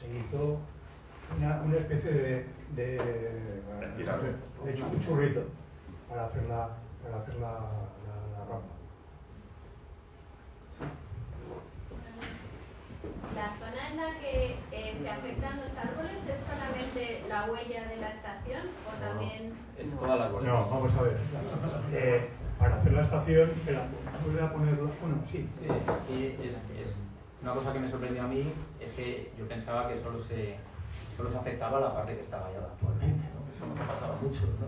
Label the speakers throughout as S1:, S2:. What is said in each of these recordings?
S1: se hizo una especie de churrito para hacer la rampa.
S2: ¿La zona en la que se afectan los árboles es solamente la huella de la estación o también...?
S3: Es toda la huella.
S1: No, vamos a ver. Para hacer la estación, voy a ponerlo... Bueno, sí.
S3: Sí, aquí es una cosa que me sorprendió a mí, es que yo pensaba que solo se afectaba la parte que está vallada actualmente, ¿no? Eso nos ha pasado mucho, ¿no?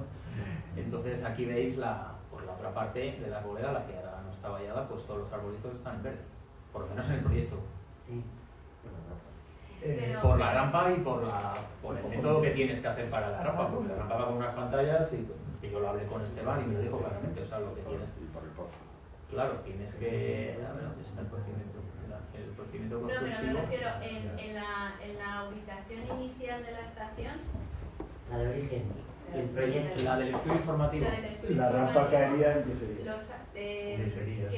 S3: Entonces aquí veis la otra parte de la arboleda, la que ahora no está vallada, pues todos los arbolitos están en verde, por lo menos en el proyecto. Por la rampa y por el método que tienes que hacer para la rampa, porque la rampa va con unas pantallas y yo lo hablé con Esteban y me lo dijo claramente, o sea, lo que tienes... Claro, tienes que... A ver, ¿dónde está el procedimiento? El procedimiento constructivo...
S2: No, pero me refiero en la ubicación inicial de la estación.
S4: La de origen, el proyecto.
S3: La del estudio informativo.
S5: La rampa caería en Yeserías.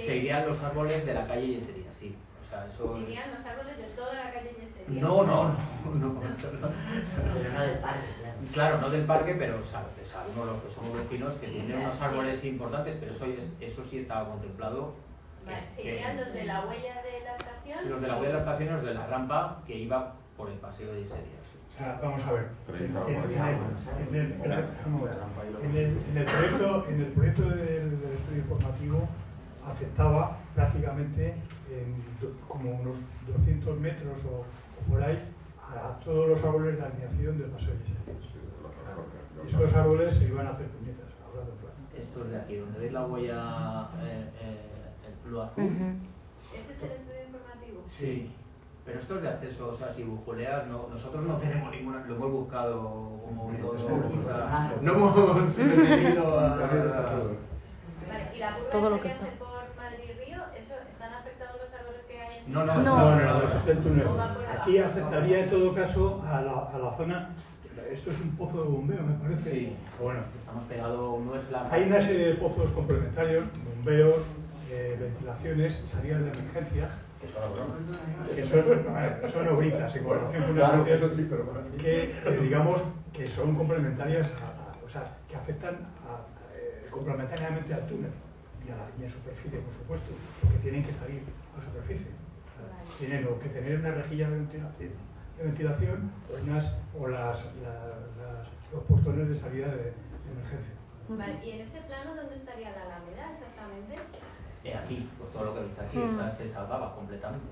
S3: Se irían los árboles de la calle Yeserías, sí. O sea, eso...
S2: ¿Se irían los árboles de toda la calle Yeserías?
S3: No.
S4: Pero no del parque, claro.
S3: Claro, no del parque, pero sabemos los que somos vecinos que tienen unos árboles importantes, pero eso sí estaba contemplado.
S2: Vale, ¿se irían los de la huella de la estación?
S3: Los de la huella de la estación, los de la rampa que iba por el paseo de Yeserías.
S1: O sea, vamos a ver. En el proyecto del estudio informativo afectaba prácticamente como unos 200 metros o por ahí a todos los árboles de alineación del paseo de Yeserías. Y esos árboles se iban a hacer puñetas, hablando claro.
S3: Estos de aquí, donde veis la huella, el blue azul.
S2: ¿Ese es el estudio informativo?
S3: Sí. Pero esto es de acceso, o sea, si bujoleas, nosotros no tenemos ninguna, lo hemos buscado como todos, o sea, no hemos metido a...
S2: Vale, ¿y la curva
S6: Todo lo
S2: que
S6: que
S2: hace
S6: está.
S2: por Madrid-Río, están afectados los árboles que hay en...?
S1: No, eso es el túnel. Aquí afectaría en todo caso a la zona. Esto es un pozo de bombeo, me parece.
S3: Sí.
S1: Bueno,
S3: Estamos pegados, no es la...
S1: hay una serie de pozos complementarios, bombeos, ventilaciones, salidas de emergencia. Que son obritas en colaboración con
S5: Claro,
S1: las
S5: eso sí, pero bueno.
S1: que digamos que son complementarias o sea, que afectan complementariamente al túnel y a superficie, por supuesto, porque tienen que salir a superficie. Tienen que tener una rejilla de ventilación o los portones de salida de emergencia.
S2: Vale, ¿y en ese plano dónde estaría la alameda exactamente?
S3: Aquí, pues todo lo que veis aquí, se salvaba completamente.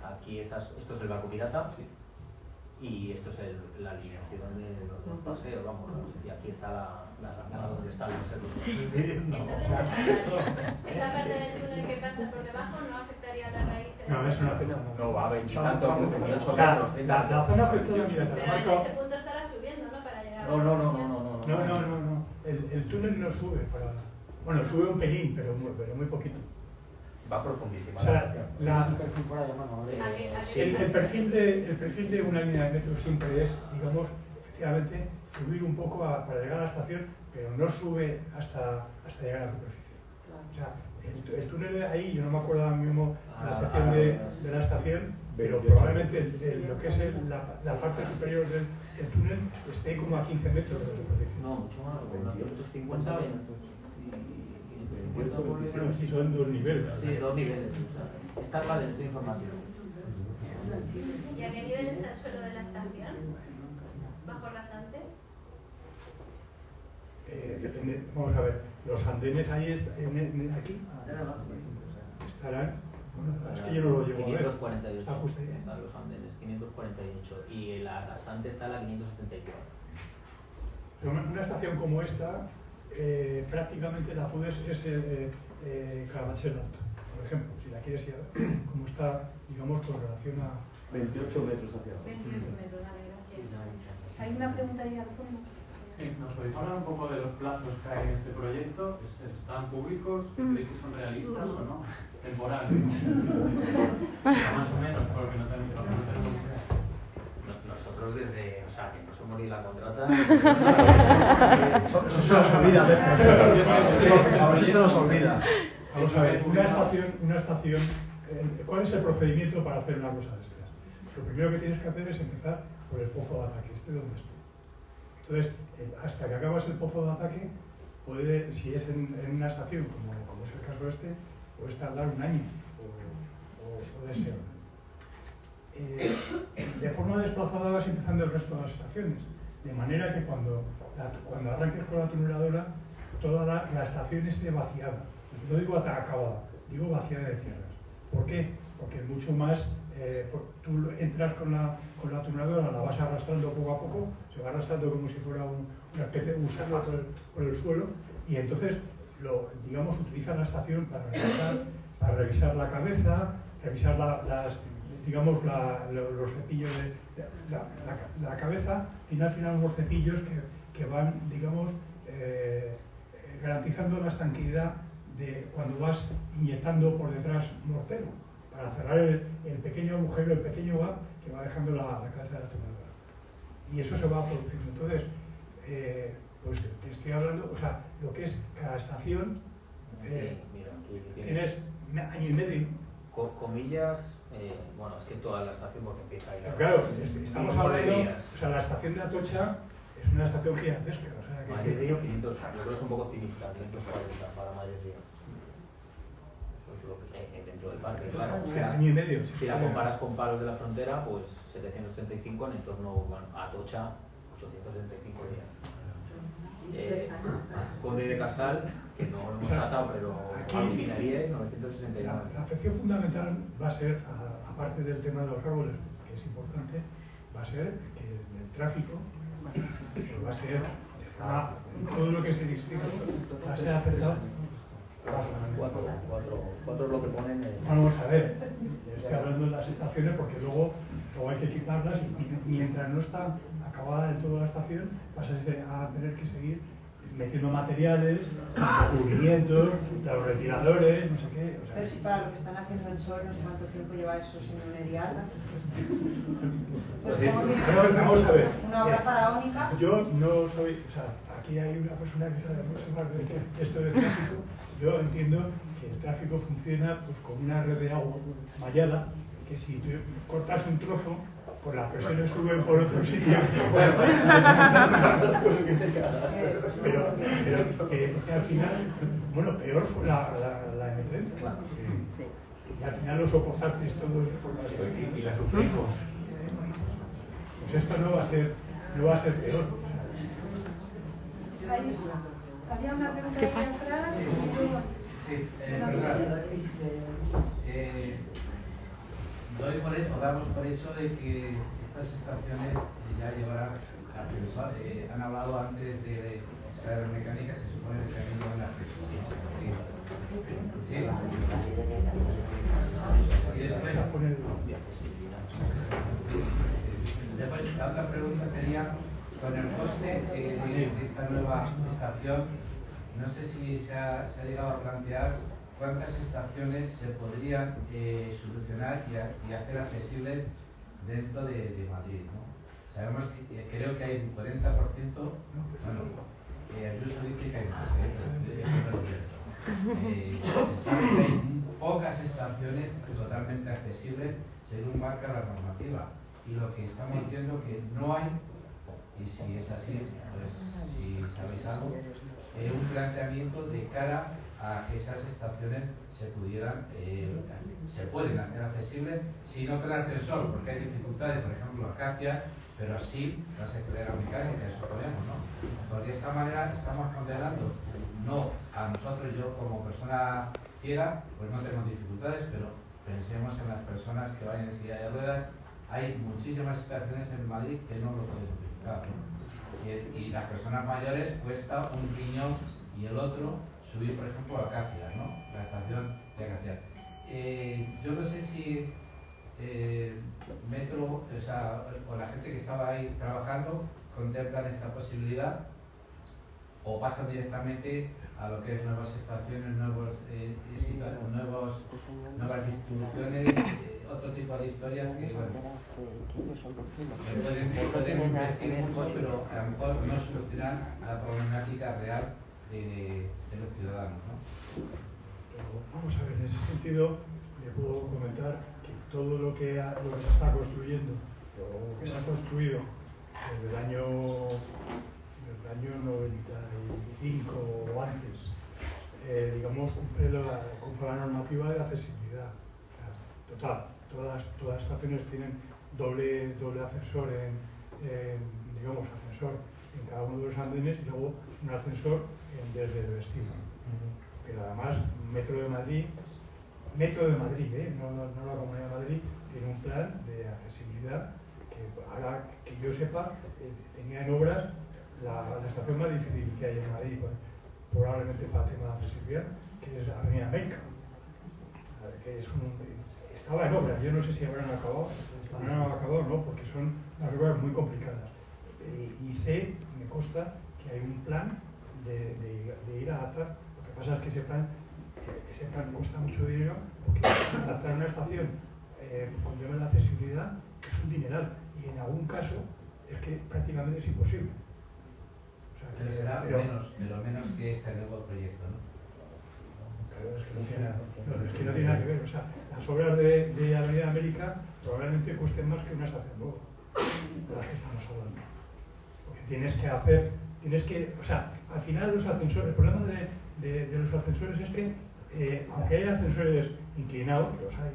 S3: Aquí esto es el barco pirata, sí. Y esto es la alineación de los paseos, vamos, y aquí está la sangada donde están los servicios.
S6: Sí.
S2: Entonces, esa parte del túnel que pasa por debajo no afectaría a la raíz de la...
S1: No, eso no afecta.
S5: No va a 20
S1: O sea, la zona afectada, mira,
S2: Pero en ese punto estará subiendo, ¿no? Para llegar a la estación.
S1: No. El túnel no sube bueno, sube un pelín, pero muy poquito.
S5: Va profundísima.
S1: O sea,
S2: ¿A
S1: el perfil de una línea de metro siempre es, digamos, efectivamente, subir un poco para llegar a la estación, pero no sube hasta llegar a la superficie. O sea, el túnel ahí, yo no me acuerdo ahora mismo la sección de la estación, pero probablemente lo que es la parte superior del túnel esté como a 15 metros de la superficie.
S3: No, mucho más, unos 250 y 550 por
S1: Bueno, sí, son dos niveles.
S3: Sí, dos niveles. O sea, esta es la del estudio informativo.
S2: ¿Y a qué nivel está el suelo de la estación? ¿Bajo rasante?
S1: Vamos a ver, los andenes ahí aquí estarán, es que yo no lo llevo a ver.
S3: 548.
S1: Está justo ahí,
S3: Están los andenes, 548. Y la rasante está en la 574.
S1: Una estación como esta, prácticamente la puedes Carabanchel Alto, por ejemplo, si la quieres ir a ver, como está, digamos, con relación a
S5: 28 metros hacia abajo.
S2: 28 metros, vale, gracias.
S6: Hay una pregunta ahí al fondo.
S7: ¿Nos podéis hablar un poco de los plazos que hay en este proyecto? ¿Están públicos? ¿Creéis que son realistas o no? ¿Temporales? Más o menos, porque no tenemos
S3: Nosotros desde, o sea, que no somos ni la contrata.
S5: Eso se nos olvida a veces. A veces se nos olvida.
S1: Vamos a ver, una estación, ¿cuál es el procedimiento para hacer una cosa de estas? lo primero que tienes que hacer es empezar por el pozo de ataque, donde esté. Entonces, hasta que acabas el pozo de ataque, si es en una estación, como es el caso este, puedes tardar un año o de ese orden. De forma desplazada vas empezando el resto de las estaciones, de manera que cuando arranques con la tuneladora, toda la estación esté vaciada. No digo acabada, digo vaciada de tierras. ¿Por qué? Porque mucho más, tú entras con la tuneladora, la vas arrastrando poco a poco, se va arrastrando como si fuera una especie de gusano por el suelo, y entonces utilizas la estación para revisar la cabeza, revisar los cepillos de la cabeza, y al final unos cepillos que van, garantizando la estanqueidad de cuando vas inyectando por detrás mortero, para cerrar el pequeño agujero, el pequeño gap que va dejando la cabeza de la tuneladora. Y eso se va produciendo. Entonces, pues te estoy hablando, o sea, lo que es cada estación, tienes año y medio.
S3: Comillas, bueno, es que toda la estación porque empieza ahí.
S1: Claro, estamos hablando, o sea, la estación de Atocha es una estación gigantesca. O sea,
S3: Madrid Río 500, yo creo que es un poco optimista, 540 para Madrid Río. Eso es lo que dentro del parque, claro.
S1: O sea, año y medio.
S3: Si la comparas con Palos de la Frontera, pues 735 en entorno, bueno, Atocha, 875 días. Conde de Casal, que no lo hemos tratado, pero alucinaría, 969.
S1: La afección fundamental va a ser, aparte del tema de los árboles, que es importante, va a ser el tráfico, va a ser todo lo que se distribuye, va a ser afectado.
S3: Cuatro es lo que ponen.
S1: Vamos a ver, estoy hablando de las estaciones porque luego hay que equiparlas y mientras no está acabada del todo la estación, vas a tener que seguir metiendo materiales, cubrimientos, los retiradores, no sé qué. O sea,
S6: pero si para lo que están haciendo en Sol, no sé cuánto tiempo lleva eso sin uneriarla. Pues
S1: vamos a ver.
S6: Una obra faraónica.
S1: Yo no soy, o sea, aquí hay una persona que sabe mucho más de esto del tráfico. Yo entiendo que el tráfico funciona pues con una red de agua mallada, que si tú cortas un trozo, pues las presiones suben por otro sitio. Pero que al final, bueno, peor fue la M30. Y al final lo soportasteis todo de forma y la sufrimos. Pues esto no va a ser peor.
S6: Había una pregunta
S8: ¿Qué pasa?
S9: Sí, verdad. Damos por hecho de que estas estaciones ya llevarán a han hablado antes de la aeromecánica, se supone que también llevan la presión. Sí. Y después la otra pregunta sería, con el coste de esta nueva estación, no sé si se ha llegado a plantear cuántas estaciones se podrían solucionar y hacer accesibles dentro de Madrid, ¿no? Sabemos que creo que hay un 40%, bueno, Ayuso dice que hay más, se sabe que hay pocas estaciones totalmente accesibles según marca la normativa, y lo que estamos viendo que no hay, y si es así, pues si sabéis algo, un planteamiento de cara a que esas estaciones se pueden hacer accesibles, si no con el ascensor, porque hay dificultades, por ejemplo, Acacia, pero sí las escaleras mecánicas, eso podemos, ¿no? Porque de esta manera estamos condenando, no a nosotros, yo como persona ciega, pues no tenemos dificultades, pero pensemos en las personas que vayan en silla de ruedas. Hay muchísimas estaciones en Madrid que no lo pueden utilizar, ¿no? Y las personas mayores cuesta un riñón y el otro subir, por ejemplo, a Acacia, ¿no? La estación de Acacia. Yo no sé si Metro, o la gente que estaba ahí trabajando, contemplan esta posibilidad o pasan directamente a lo que es nuevas estaciones, nuevas distribuciones, otro tipo de historias que, bueno, pueden investir mucho, pero a lo mejor no solucionan la problemática real de los ciudadanos, ¿no?
S1: Pero vamos a ver, en ese sentido le puedo comentar que todo lo que se está construyendo, o que se ha construido desde el año 95 o antes, digamos, cumple la normativa de accesibilidad. Total, todas las estaciones tienen doble ascensor digamos, ascensor en cada uno de los andenes y luego un ascensor desde el vestíbulo. Pero además, Metro de Madrid, no la Comunidad de Madrid, tiene un plan de accesibilidad que, ahora que yo sepa, tenía en obras la estación más difícil que hay en Madrid, probablemente para el tema de accesibilidad, que es Avenida América, que estaba en obras. Yo no sé si habrán acabado o no, porque son unas obras muy complicadas. Y me consta que hay un plan de ir a adaptar. Lo que pasa es que ese plan cuesta mucho dinero, porque adaptar una estación con tema de accesibilidad es un dineral, y en algún caso es que prácticamente es imposible. O sea,
S9: Pero será de lo menos que este nuevo proyecto, ¿no?
S1: Claro, es que no tiene nada que ver. O sea, las obras de Avenida América probablemente cuesten más que una estación nueva, de las que estamos hablando. Porque o sea, al final los ascensores, el problema de los ascensores es que, aunque hay ascensores inclinados, que los hay,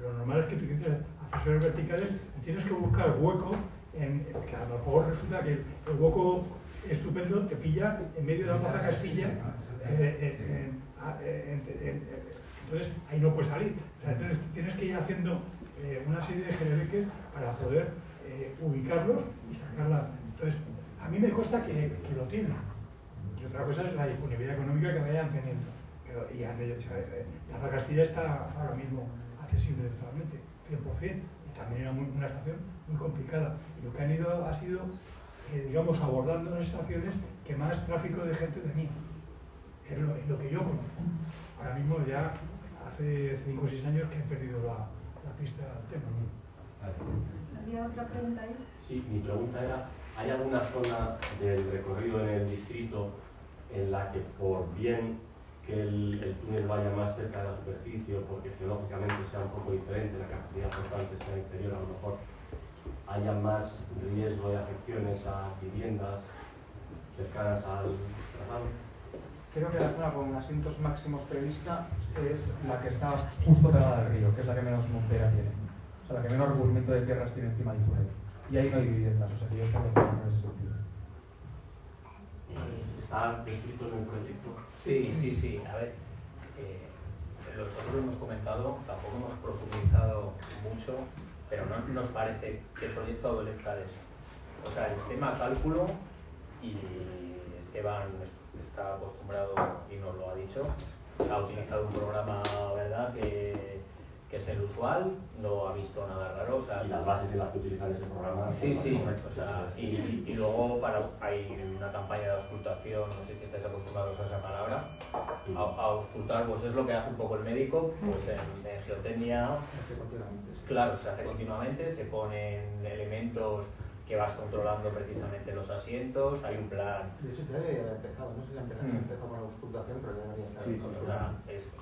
S1: lo normal es que tú utilices ascensores verticales y tienes que buscar hueco, que a lo mejor resulta que el hueco estupendo te pilla en medio de la Plaza Castilla, entonces ahí no puedes salir. O sea, entonces tienes que ir haciendo una serie de gerebeques para poder ubicarlos y sacarla. Entonces, a mí me consta que lo tienen. Y otra cosa es la disponibilidad económica que vayan teniendo. Y la Plaza Castilla está ahora mismo accesible totalmente, 100%, y también era una estación muy complicada. Y lo que han ido ha sido, digamos, abordando las estaciones que más tráfico de gente tenía. Es lo que yo conozco. Ahora mismo ya hace 5 o 6 años que he perdido la pista del tema.
S6: ¿Había otra pregunta ahí?
S8: Sí, mi pregunta era, ¿hay alguna zona del recorrido en el distrito en la que, por bien que el túnel vaya más cerca de la superficie o porque geológicamente sea un poco diferente, la capacidad portante sea inferior, a lo mejor haya más riesgo de afecciones a viviendas cercanas al trazado?
S5: Creo que la zona con asientos máximos prevista es la que está justo pegada al río, que es la que menos montera tiene. O sea, la que menos recubrimiento de tierras tiene encima del túnel. Y ahí no hay viviendas, o sea que yo creo que no es ese sentido.
S8: ¿Está descrito en el proyecto?
S3: Sí. A ver, nosotros lo hemos comentado, tampoco hemos profundizado mucho, pero no nos parece que el proyecto adolezca de eso. O sea, el tema cálculo, y Esteban está acostumbrado y nos lo ha dicho, ha utilizado un programa, ¿verdad?, que es el usual, no ha visto nada raro. O sea,
S8: y las bases en las que utilizan ese programa.
S3: Sí, o sea, y luego hay una campaña de auscultación, no sé si estáis acostumbrados a esa palabra, a auscultar, pues es lo que hace un poco el médico, pues en geotecnia, claro, se hace continuamente, se ponen elementos que vas controlando precisamente los asientos, hay un plan.
S10: De hecho, ya había empezado, no sé si empezó con la auscultación, pero ya no había estado.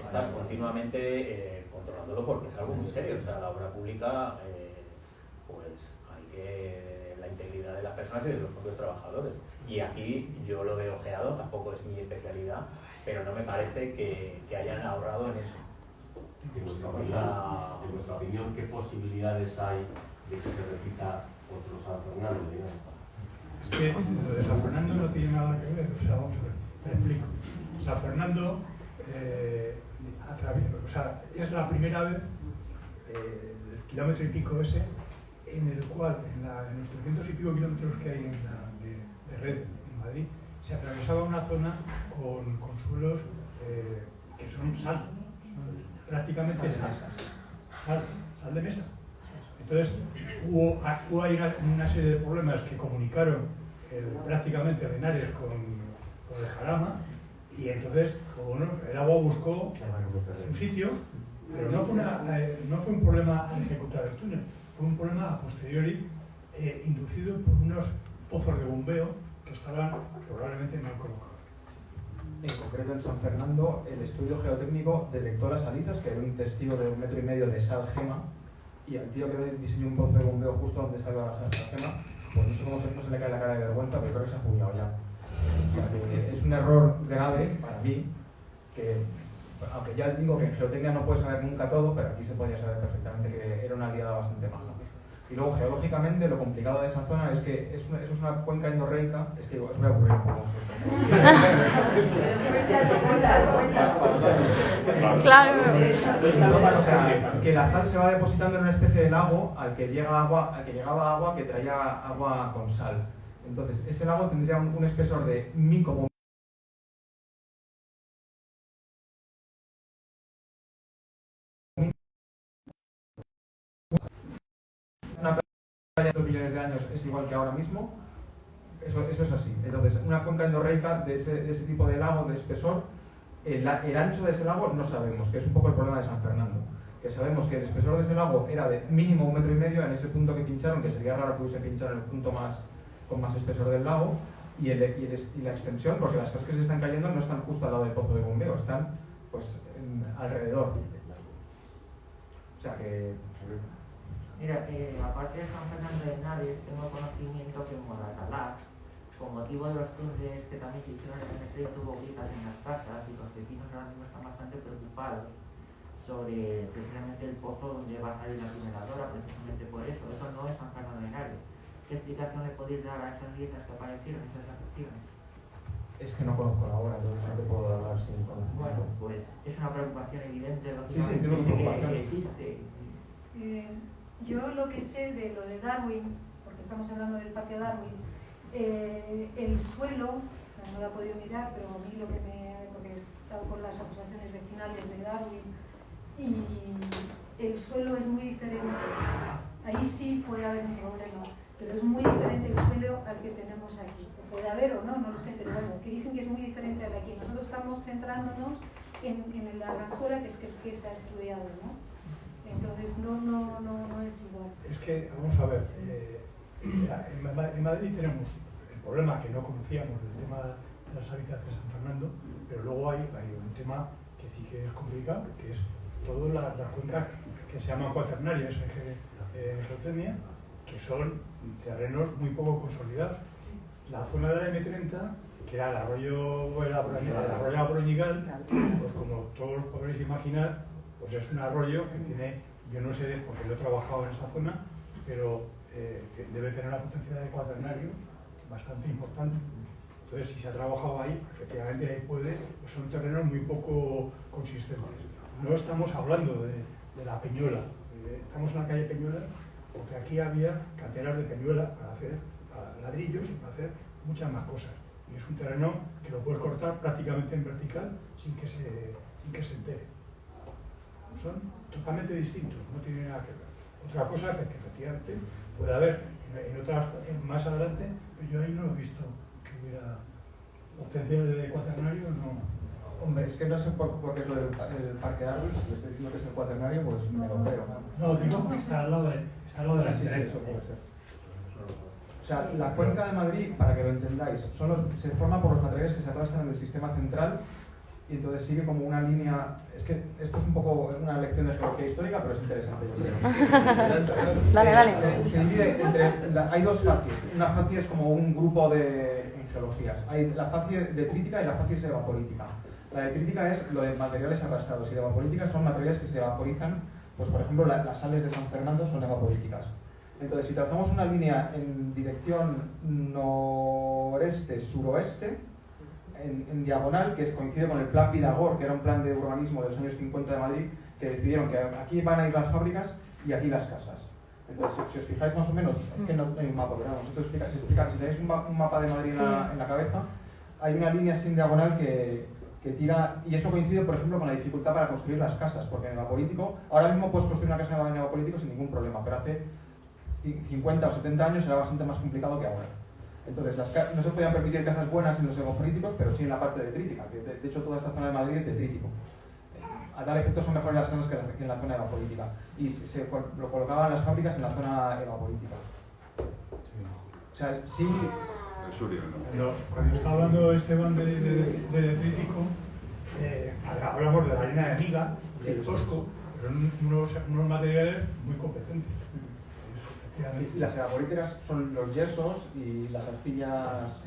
S3: Estás continuamente controlándolo porque es algo muy serio. O sea, la obra pública, pues hay que la integridad de las personas y de los propios trabajadores. Y aquí yo lo veo ojeado, tampoco es mi especialidad, pero no me parece que hayan ahorrado en eso.
S8: En vuestra opinión, ¿qué posibilidades hay de que se repita otro San Fernando, digamos?
S1: Es que lo de San Fernando no tiene nada que ver. O sea, vamos a ver, te explico. San Fernando, o sea, es la primera vez, el kilómetro y pico ese, en el cual, en los 300 y pico kilómetros que hay de red en Madrid, se atravesaba una zona con suelos que son sal, prácticamente sal de mesa. Entonces hubo ahí una serie de problemas que comunicaron prácticamente Henares con el Jarama, y entonces, bueno, el agua buscó un sitio, pero no fue un problema al ejecutar el túnel, fue un problema a posteriori inducido por unos pozos de bombeo que estaban probablemente mal colocados.
S5: En concreto en San Fernando, el estudio geotécnico detectó las salidas, que era un testigo de 1,5 metros de sal gema, y al tío que diseñó un pozo de bombeo justo donde salió la gema, pues no sé cómo no se le cae la cara de vergüenza, pero creo que se ha jubilado ya. O sea, que es un error grave para mí, que aunque ya digo que en geotecnia no puedes saber nunca todo, pero aquí se podía saber perfectamente que era una aliada bastante mala. Y luego, geológicamente, lo complicado de esa zona es que eso es una cuenca endorreica. Es que os voy a aburrir un poco.
S11: Claro.
S5: O sea, que la sal se va depositando en una especie de lago al que llegaba agua que traía agua con sal. Entonces, ese lago tendría un espesor de como una playa de 2 millones de años es igual que ahora mismo. Eso es así. Entonces, una cuenca endorreica de ese tipo de lago, de espesor, el ancho de ese lago no sabemos, que es un poco el problema de San Fernando. Que sabemos que el espesor de ese lago era de mínimo 1,5 metros en ese punto que pincharon, que sería raro que hubiese pinchado en el punto con más espesor del lago, y la extensión, porque las cosas que se están cayendo no están justo al lado del pozo de bombeo, están pues alrededor. O sea que...
S4: Mira, aparte de San Fernando de Henares, tengo conocimiento que en Moratalá, con motivo de los túneles que también se hicieron en el estrecho, hubo gritas en las casas y los vecinos ahora mismo están bastante preocupados sobre precisamente el pozo donde va a salir la tuneladora, precisamente por eso. Eso no es San Fernando de Henares. ¿Qué explicación le podéis dar a esas grietas que aparecieron, esas afecciones?
S5: Es que no conozco la obra, entonces no te puedo hablar sin conocimiento.
S4: Bueno, pues es una preocupación evidente,
S5: sí, tengo preocupación.
S4: que existe.
S12: Yo lo que sé de lo de Darwin, porque estamos hablando del Parque Darwin, el suelo, no lo he podido mirar, pero a mí porque he estado con las asociaciones vecinales de Darwin, y el suelo es muy diferente. Ahí sí puede haber un problema, pero es muy diferente el suelo al que tenemos aquí. Puede haber o no, no lo sé, pero bueno, que dicen que es muy diferente al de aquí. Nosotros estamos centrándonos en la Arganzuela, que se ha estudiado, ¿no? Entonces no es igual.
S1: Es que, vamos a ver, en Madrid tenemos el problema que no conocíamos del tema de las hábitats de San Fernando, pero luego hay un tema que sí que es complicado, que es todas las cuencas que se llaman cuaternarias en geotecnia, que son terrenos muy poco consolidados. La zona de la M30, que era el arroyo Abroñigal, pues como todos podréis imaginar, pues es un arroyo que tiene, yo no sé, porque lo he trabajado en esa zona, pero que debe tener una potencia de cuaternario bastante importante. Entonces, si se ha trabajado ahí, efectivamente ahí pues son terrenos muy poco consistentes. No estamos hablando de la Peñuela, estamos en la calle Peñuela, porque aquí había canteras de Peñuela para hacer ladrillos y para hacer muchas más cosas. Y es un terreno que lo puedes cortar prácticamente en vertical sin que se entere. Son totalmente distintos, no tienen nada que ver. Otra cosa es que efectivamente puede haber en otras más adelante, pero yo ahí no he visto que hubiera obtenciones de cuaternario, no.
S5: Hombre, es que no sé por qué es lo del Parque Darwin, si le estoy diciendo que es el cuaternario, pues me lo creo.
S1: No, digo que está al lado de la
S5: sí, eso puede ser. O sea, la cuenca de Madrid, para que lo entendáis, se forma por los materiales que se arrastran en el sistema central. Y entonces sigue como una línea. Es que esto es un poco una lección de geología histórica, pero es interesante, yo creo.
S11: Dale.
S5: Se divide hay dos facies. Una facie es como un grupo en geologías. Hay la facie detrítica y la facie evapolítica. La detrítica es lo de materiales arrastrados y la evapolítica son materiales que se evaporizan. Pues por ejemplo, las sales de San Fernando son evapolíticas. Entonces, si trazamos una línea en dirección noreste-suroeste, en diagonal, que coincide con el plan Pidagor, que era un plan de urbanismo de los años 50 de Madrid, que decidieron que aquí van a ir las fábricas y aquí las casas. Entonces, si os fijáis más o menos, es que no hay un mapa, pero vamos, si tenéis un mapa de Madrid en la cabeza, hay una línea sin diagonal que tira, y eso coincide, por ejemplo, con la dificultad para construir las casas, porque en el evapolítico, ahora mismo puedes construir una casa en evapolítico sin ningún problema, pero hace 50 o 70 años era bastante más complicado que ahora. Entonces, no se podían permitir casas buenas en los evapolíticos, pero sí en la parte detrítica, que de hecho toda esta zona de Madrid es detrítico. A tal efecto son mejores las casas que en la zona evapolítica. Y lo colocaban las fábricas en la zona evapolítica. O sea, sí,
S1: Cuando está hablando Esteban de detrítico, hablamos de la arena de miga, del tosco, son unos materiales muy competentes.
S5: Las evaporíteras son los yesos y las arcillas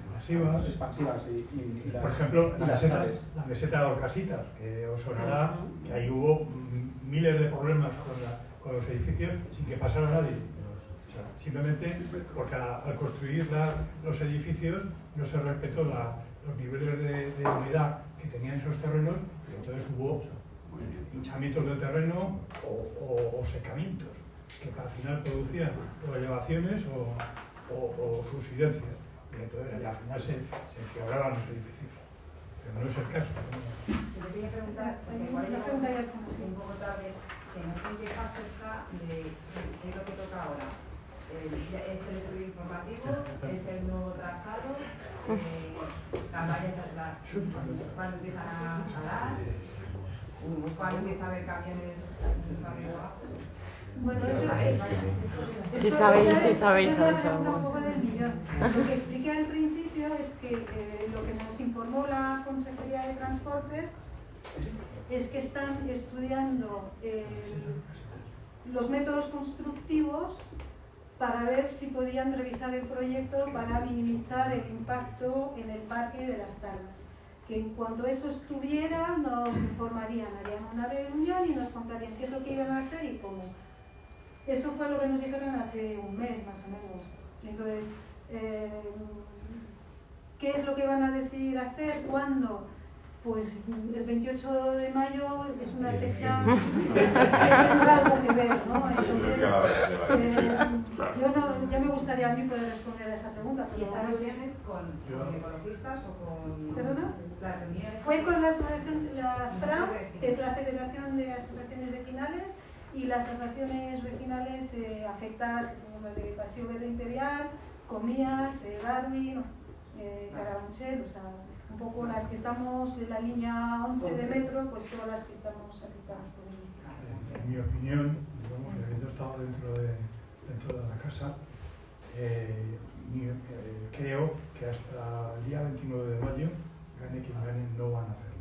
S5: expansivas y las,
S1: por ejemplo,
S5: y las sales.
S1: la meseta de Orcasitas, que os sonará que ahí hubo miles de problemas con los edificios sin que pasara nadie. O sea, simplemente porque al construir los edificios no se respetó los niveles de humedad que tenían esos terrenos y entonces hubo hinchamientos de terreno o secamientos que al final producían o elevaciones o subsidencias. Y entonces al final se quebraban los edificios. Pero no es el caso.
S6: Te quería preguntar, porque igual ya un poco tarde, que no sé en qué fase está de qué es lo que toca ahora. ¿Es el estudio informativo? ¿Es el nuevo trazado? ¿Cuándo empiezan a hablar? ¿Cuándo empieza a haber camiones arriba abajo?
S12: Bueno, eso es.
S11: Sí sabéis, sí sabéis.
S12: Esa es la pregunta un poco del millón. Lo que expliqué al principio es que lo que nos informó la Consejería de Transportes es que están estudiando los métodos constructivos para ver si podían revisar el proyecto para minimizar el impacto en el parque de las Tardas. Que en cuanto eso estuviera nos informarían, harían una reunión y nos contarían qué es lo que iban a hacer y cómo. Eso fue lo que nos dijeron hace un mes más o menos. Entonces, ¿qué es lo que van a decidir hacer? ¿Cuándo? Pues el 28 de mayo es una fecha que tendrá algo que ver, ¿no? Entonces, ya me gustaría a mí poder responder a esa pregunta.
S6: ¿Y esas reuniones con ecologistas o con...?
S12: ¿Perdona?
S6: Las reuniones...
S12: Fue con la asociación, la FRA, que es la Federación de Asociaciones Vecinales, y las asociaciones vecinales afectadas, como de Paseo Verde Imperial, Comías, Darwin, Carabanchel, o sea, un poco las que estamos en la línea 11 de metro, pues todas las que estamos afectadas por ello.
S1: En mi opinión, digamos, habiendo estado dentro de la casa, creo que hasta el día 29 de mayo, gane quien gane, no van a hacer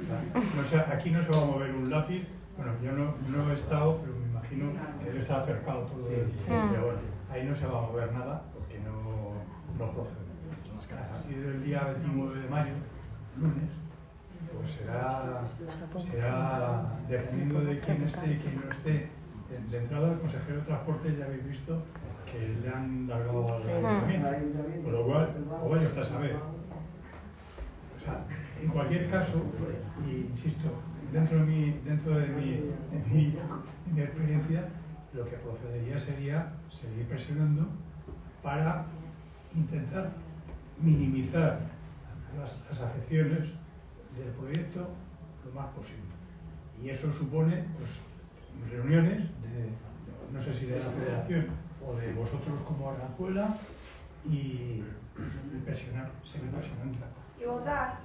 S1: nada. No sé, aquí no se va a mover un lápiz. Bueno, yo no he estado, pero me imagino que debe estar acercado todo el pero bueno, ahí no se va a mover nada porque no procede. A partir del día 29 de mayo, lunes, pues será dependiendo de quién esté y quién no esté. De entrada, el consejero de transporte ya habéis visto que le han largado al ayuntamiento, por lo cual, o vaya usted a saber. O sea, en cualquier caso, y insisto, dentro de mi experiencia, lo que procedería sería seguir presionando para intentar minimizar las afecciones del proyecto lo más posible. Y eso supone pues, reuniones no sé si de la Federación o de vosotros como Arganzuela y presionar, seguir presionando.
S6: ¿Y votar?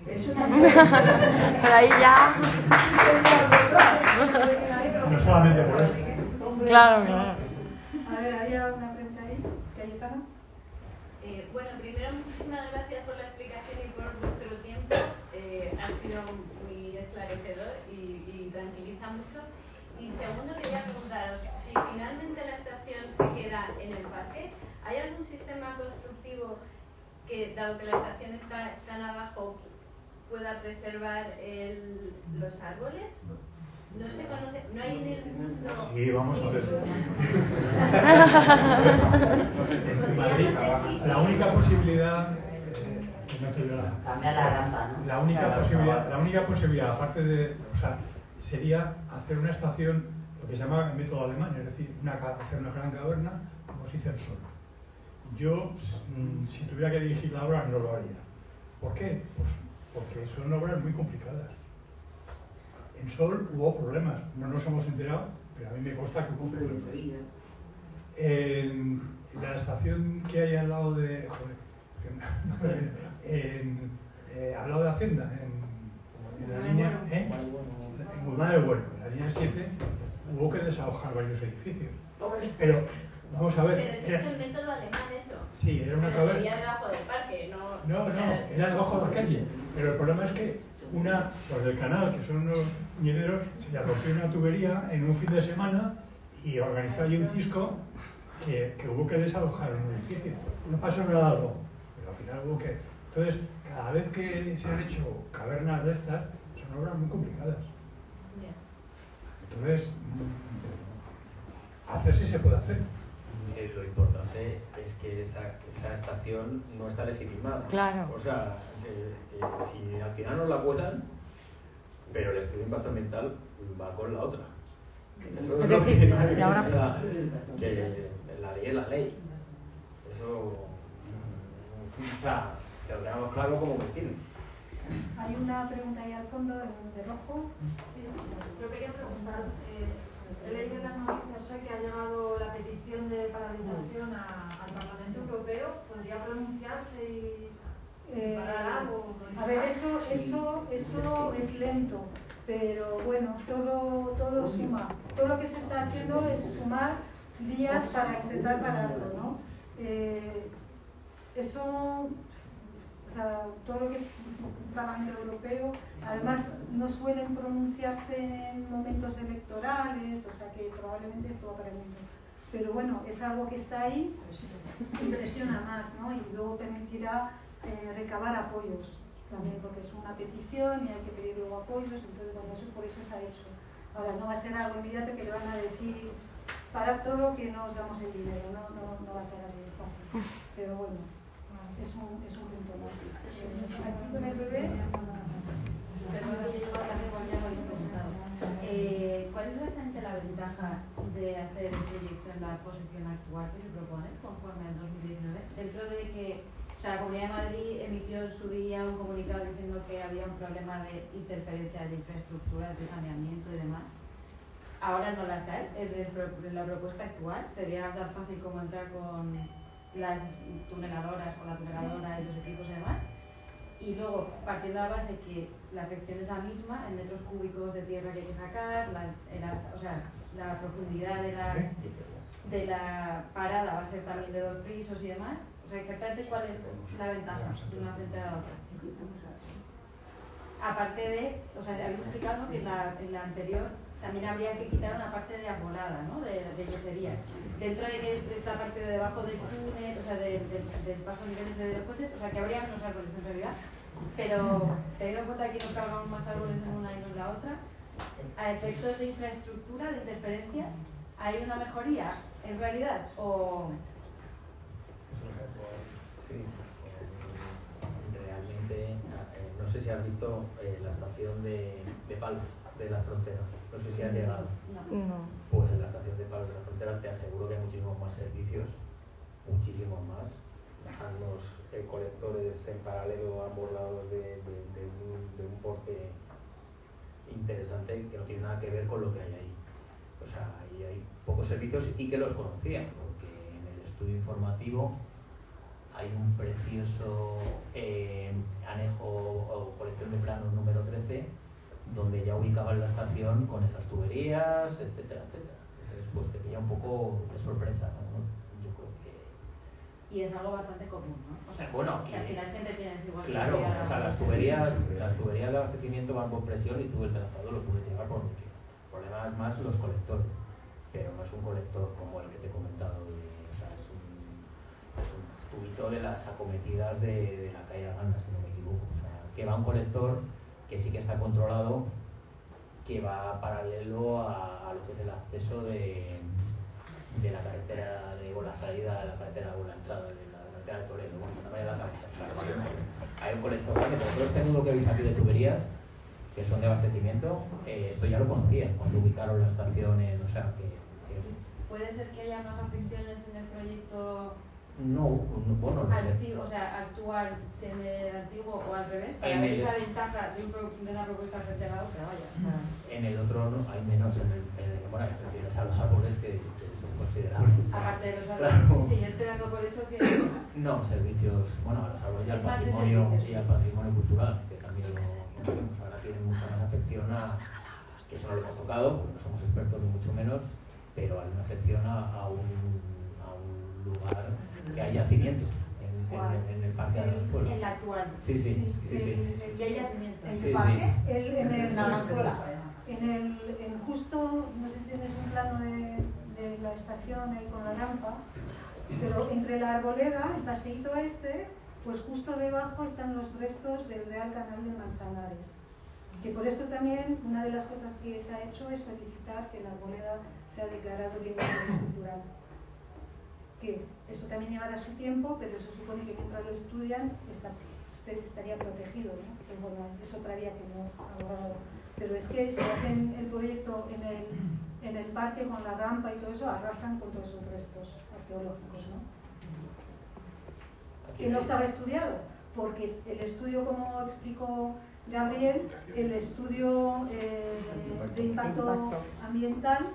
S11: Por ahí ya.
S1: No solamente por eso.
S11: Claro, claro.
S12: A ver, había una pregunta ahí, Cayetana.
S2: Bueno, primero muchísimas gracias por la explicación y por vuestro tiempo. Ha sido muy esclarecedor y tranquiliza mucho. Y segundo, quería preguntaros, si finalmente la estación se queda en el parque, ¿hay algún sistema constructivo que, dado que la estación está tan abajo, pueda preservar los árboles? No se conoce, no hay en el mundo...
S1: Sí, vamos a ver. La única posibilidad...
S4: Cambia la rampa, ¿no?
S1: La única posibilidad, aparte de... O sea, sería hacer una estación, lo que se llama el método alemán, es decir, hacer una gran caverna, como se dice el sol. Yo, si tuviera que dirigir la obra, no lo haría. ¿Por qué? Pues porque son obras muy complicadas. En Sol hubo problemas, no nos hemos enterado, pero a mí me consta que hubo problemas. En la estación que hay al lado de... al lado de Hacienda, en la línea... en Guzmán del Bueno, en la línea 7, hubo que desalojar varios edificios. Pero vamos a ver.
S2: Pero eso es el método alemán, eso.
S1: Sí, era una
S2: Pero
S1: caverna.
S2: sería debajo del parque, no...
S1: No, era debajo de la calle. Pero el problema es que los del canal, que son unos mineros, se le rompió una tubería en un fin de semana y organizó allí un cisco que hubo que desalojar un edificio. No pasó nada luego, pero al final hubo que... Entonces, cada vez que se han hecho cavernas de estas, son obras muy complicadas. Entonces, hacer sí se puede hacer.
S3: Lo importante es que esa estación no está legitimada.
S11: Claro.
S3: O sea, si al final no la cuelan, pero el estudio de impacto ambiental va con la otra. Eso es lo que
S11: decir,
S3: nadie
S11: si ahora-
S3: piensa, que la ley es la ley. Eso, o sea, que lo tengamos claro como vecinos.
S12: Hay una pregunta ahí al fondo, de rojo.
S13: Sí, yo quería preguntar, he leído en las noticias hoy que ha llegado la petición de paralización al Parlamento Europeo. ¿Podría pronunciarse y parar algo?
S12: A ver, eso es lento, pero bueno, todo suma. Todo lo que se está haciendo es sumar días para intentar pararlo, ¿no? O sea, todo lo que es Parlamento Europeo, además no suelen pronunciarse en momentos electorales, o sea que probablemente esto va para el mismo. Pero bueno, es algo que está ahí, impresiona más, ¿no? Y luego permitirá recabar apoyos también, porque es una petición y hay que pedir luego apoyos, entonces bueno, eso por eso se ha hecho. Ahora, no va a ser algo inmediato que le van a decir parar todo que no os damos el dinero, no va a ser así de fácil, pero bueno. Es un punto más. Aquí con el bebé.
S2: Perdón, que yo llevo también igual ya lo habéis preguntado. ¿Cuál es exactamente la ventaja de hacer el proyecto en la posición actual que se propone, conforme al 2019? Dentro de que, o sea, la Comunidad de Madrid emitió en su día un comunicado diciendo que había un problema de interferencia de infraestructuras, de saneamiento y demás. Ahora no las hay. En la propuesta actual sería tan fácil como entrar con las tuneladoras, con la tuneladora y los equipos y demás, y luego partiendo de la base que la afección es la misma en metros cúbicos de tierra que hay que sacar, la profundidad de la parada va a ser también de 2 pisos y demás. O sea, exactamente cuál es la ventaja de una frente a la otra. Aparte de, o sea, habéis explicado, ¿no?, que en la anterior también habría que quitar una parte de arbolada, ¿no?, de yeserías. Dentro de que esta parte de debajo del túnel, o sea, del paso a niveles de los coches, o sea, que habría menos árboles en realidad, pero teniendo en cuenta que nos cargamos más árboles en una y no en la otra, a efectos de infraestructura, de interferencias, ¿hay una mejoría en realidad? ¿O...?
S3: Sí, realmente, no sé si has visto la estación de Palos, de la frontera. No sé si has llegado.
S11: No.
S3: Pues en la estación de Palos de la frontera te aseguro que hay muchísimos más servicios, muchísimos más. Están los colectores en paralelo a ambos lados de un porte interesante que no tiene nada que ver con lo que hay ahí. O sea, ahí hay pocos servicios y que los conocían, porque en el estudio informativo hay un precioso anejo o colección de planos número 13, donde ya ubicaban la estación con esas tuberías, etcétera, etcétera. Entonces, pues te pilla un poco de sorpresa, ¿no? Yo creo que...
S2: Y es algo bastante común, ¿no? O sea,
S3: bueno,
S2: que al final siempre tienes igual que...
S3: Claro, o sea, las tuberías de abastecimiento van por presión y tú el trazado lo puedes llevar por donde quieras. El problema es más los colectores, pero no es un colector como el que te he comentado, o sea, es un tubito de las acometidas de la calle Arganda, si no me equivoco. O sea, que va un colector que sí que está controlado, que va paralelo a lo que es el acceso de la carretera o la salida de la carretera o la entrada de la carretera de Toledo. Bueno, también la carretera. Hay un colector grande, pero todo este nudo que veis aquí de tuberías, que son de abastecimiento, esto ya lo conocían cuando ubicaron la estación en, o sea, que...
S2: ¿Puede ser que haya más afecciones en el proyecto?
S3: No, bueno, no sé.
S2: Antiguo, o sea, actual en el antiguo o al revés, para ver esa ventaja de una propuesta frente a la otra, vaya.
S3: En el otro no, hay menos, bueno, tienes a los árboles que son considerables.
S2: Aparte de los árboles, claro. Sí, yo estoy dando por hecho que...
S3: No, servicios, bueno, a los árboles y al patrimonio, y al patrimonio cultural, que también lo conocemos. Ahora tienen mucha más afección a, que eso no lo hemos tocado, porque no somos expertos ni mucho menos, pero hay una afección a confirmar que hay yacimientos en el parque de Aranjuela.
S13: En la actual.
S3: Sí.
S13: ¿Y hay yacimientos?
S12: ¿En
S3: qué
S12: parque? En el
S13: Naranjuela.
S12: En justo, no sé si tienes un plano de la estación ahí con la rampa, pero entre la arboleda, el paseíto este, pues justo debajo están los restos del Real Canal de Manzanares. Que por esto también una de las cosas que se ha hecho es solicitar que la arboleda sea declarado bien de interés cultural. Que esto también llevará su tiempo, pero se supone que mientras lo estudian estaría protegido, ¿no? Pero bueno, es otra vía que no hemos abordado. Pero es que si hacen el proyecto en el parque con la rampa y todo eso, arrasan con todos esos restos arqueológicos, ¿no? Que no estaba estudiado, porque el estudio, como explicó Gabriel, el estudio de impacto ambiental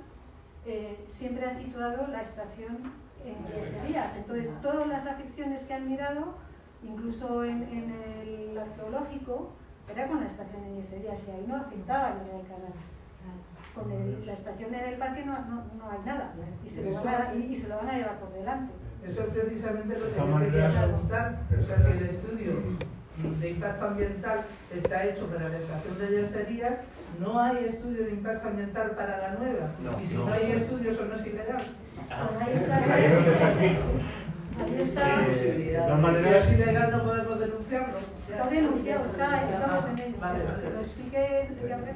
S12: siempre ha situado la estación en Yeserías. Entonces, todas las afecciones que han mirado, incluso en el arqueológico, era con la estación en Yeserías y ahí no afectaba el Real Canal. Con la estación en el parque no hay nada y se lo van a llevar por delante.
S14: Eso es precisamente lo que yo quería preguntar. O sea, si el estudio de impacto ambiental está hecho para la estación de Yeserías, ¿no hay estudio de impacto ambiental para la nueva? Y si no hay estudios, ¿o no es ilegal?
S12: Pues ahí está. Ahí está.
S1: De todas
S14: Si
S1: maneras,
S14: es ilegal, no podemos denunciarlo.
S12: Está denunciado, estamos en ello.
S14: Vale.
S12: Lo expliqué.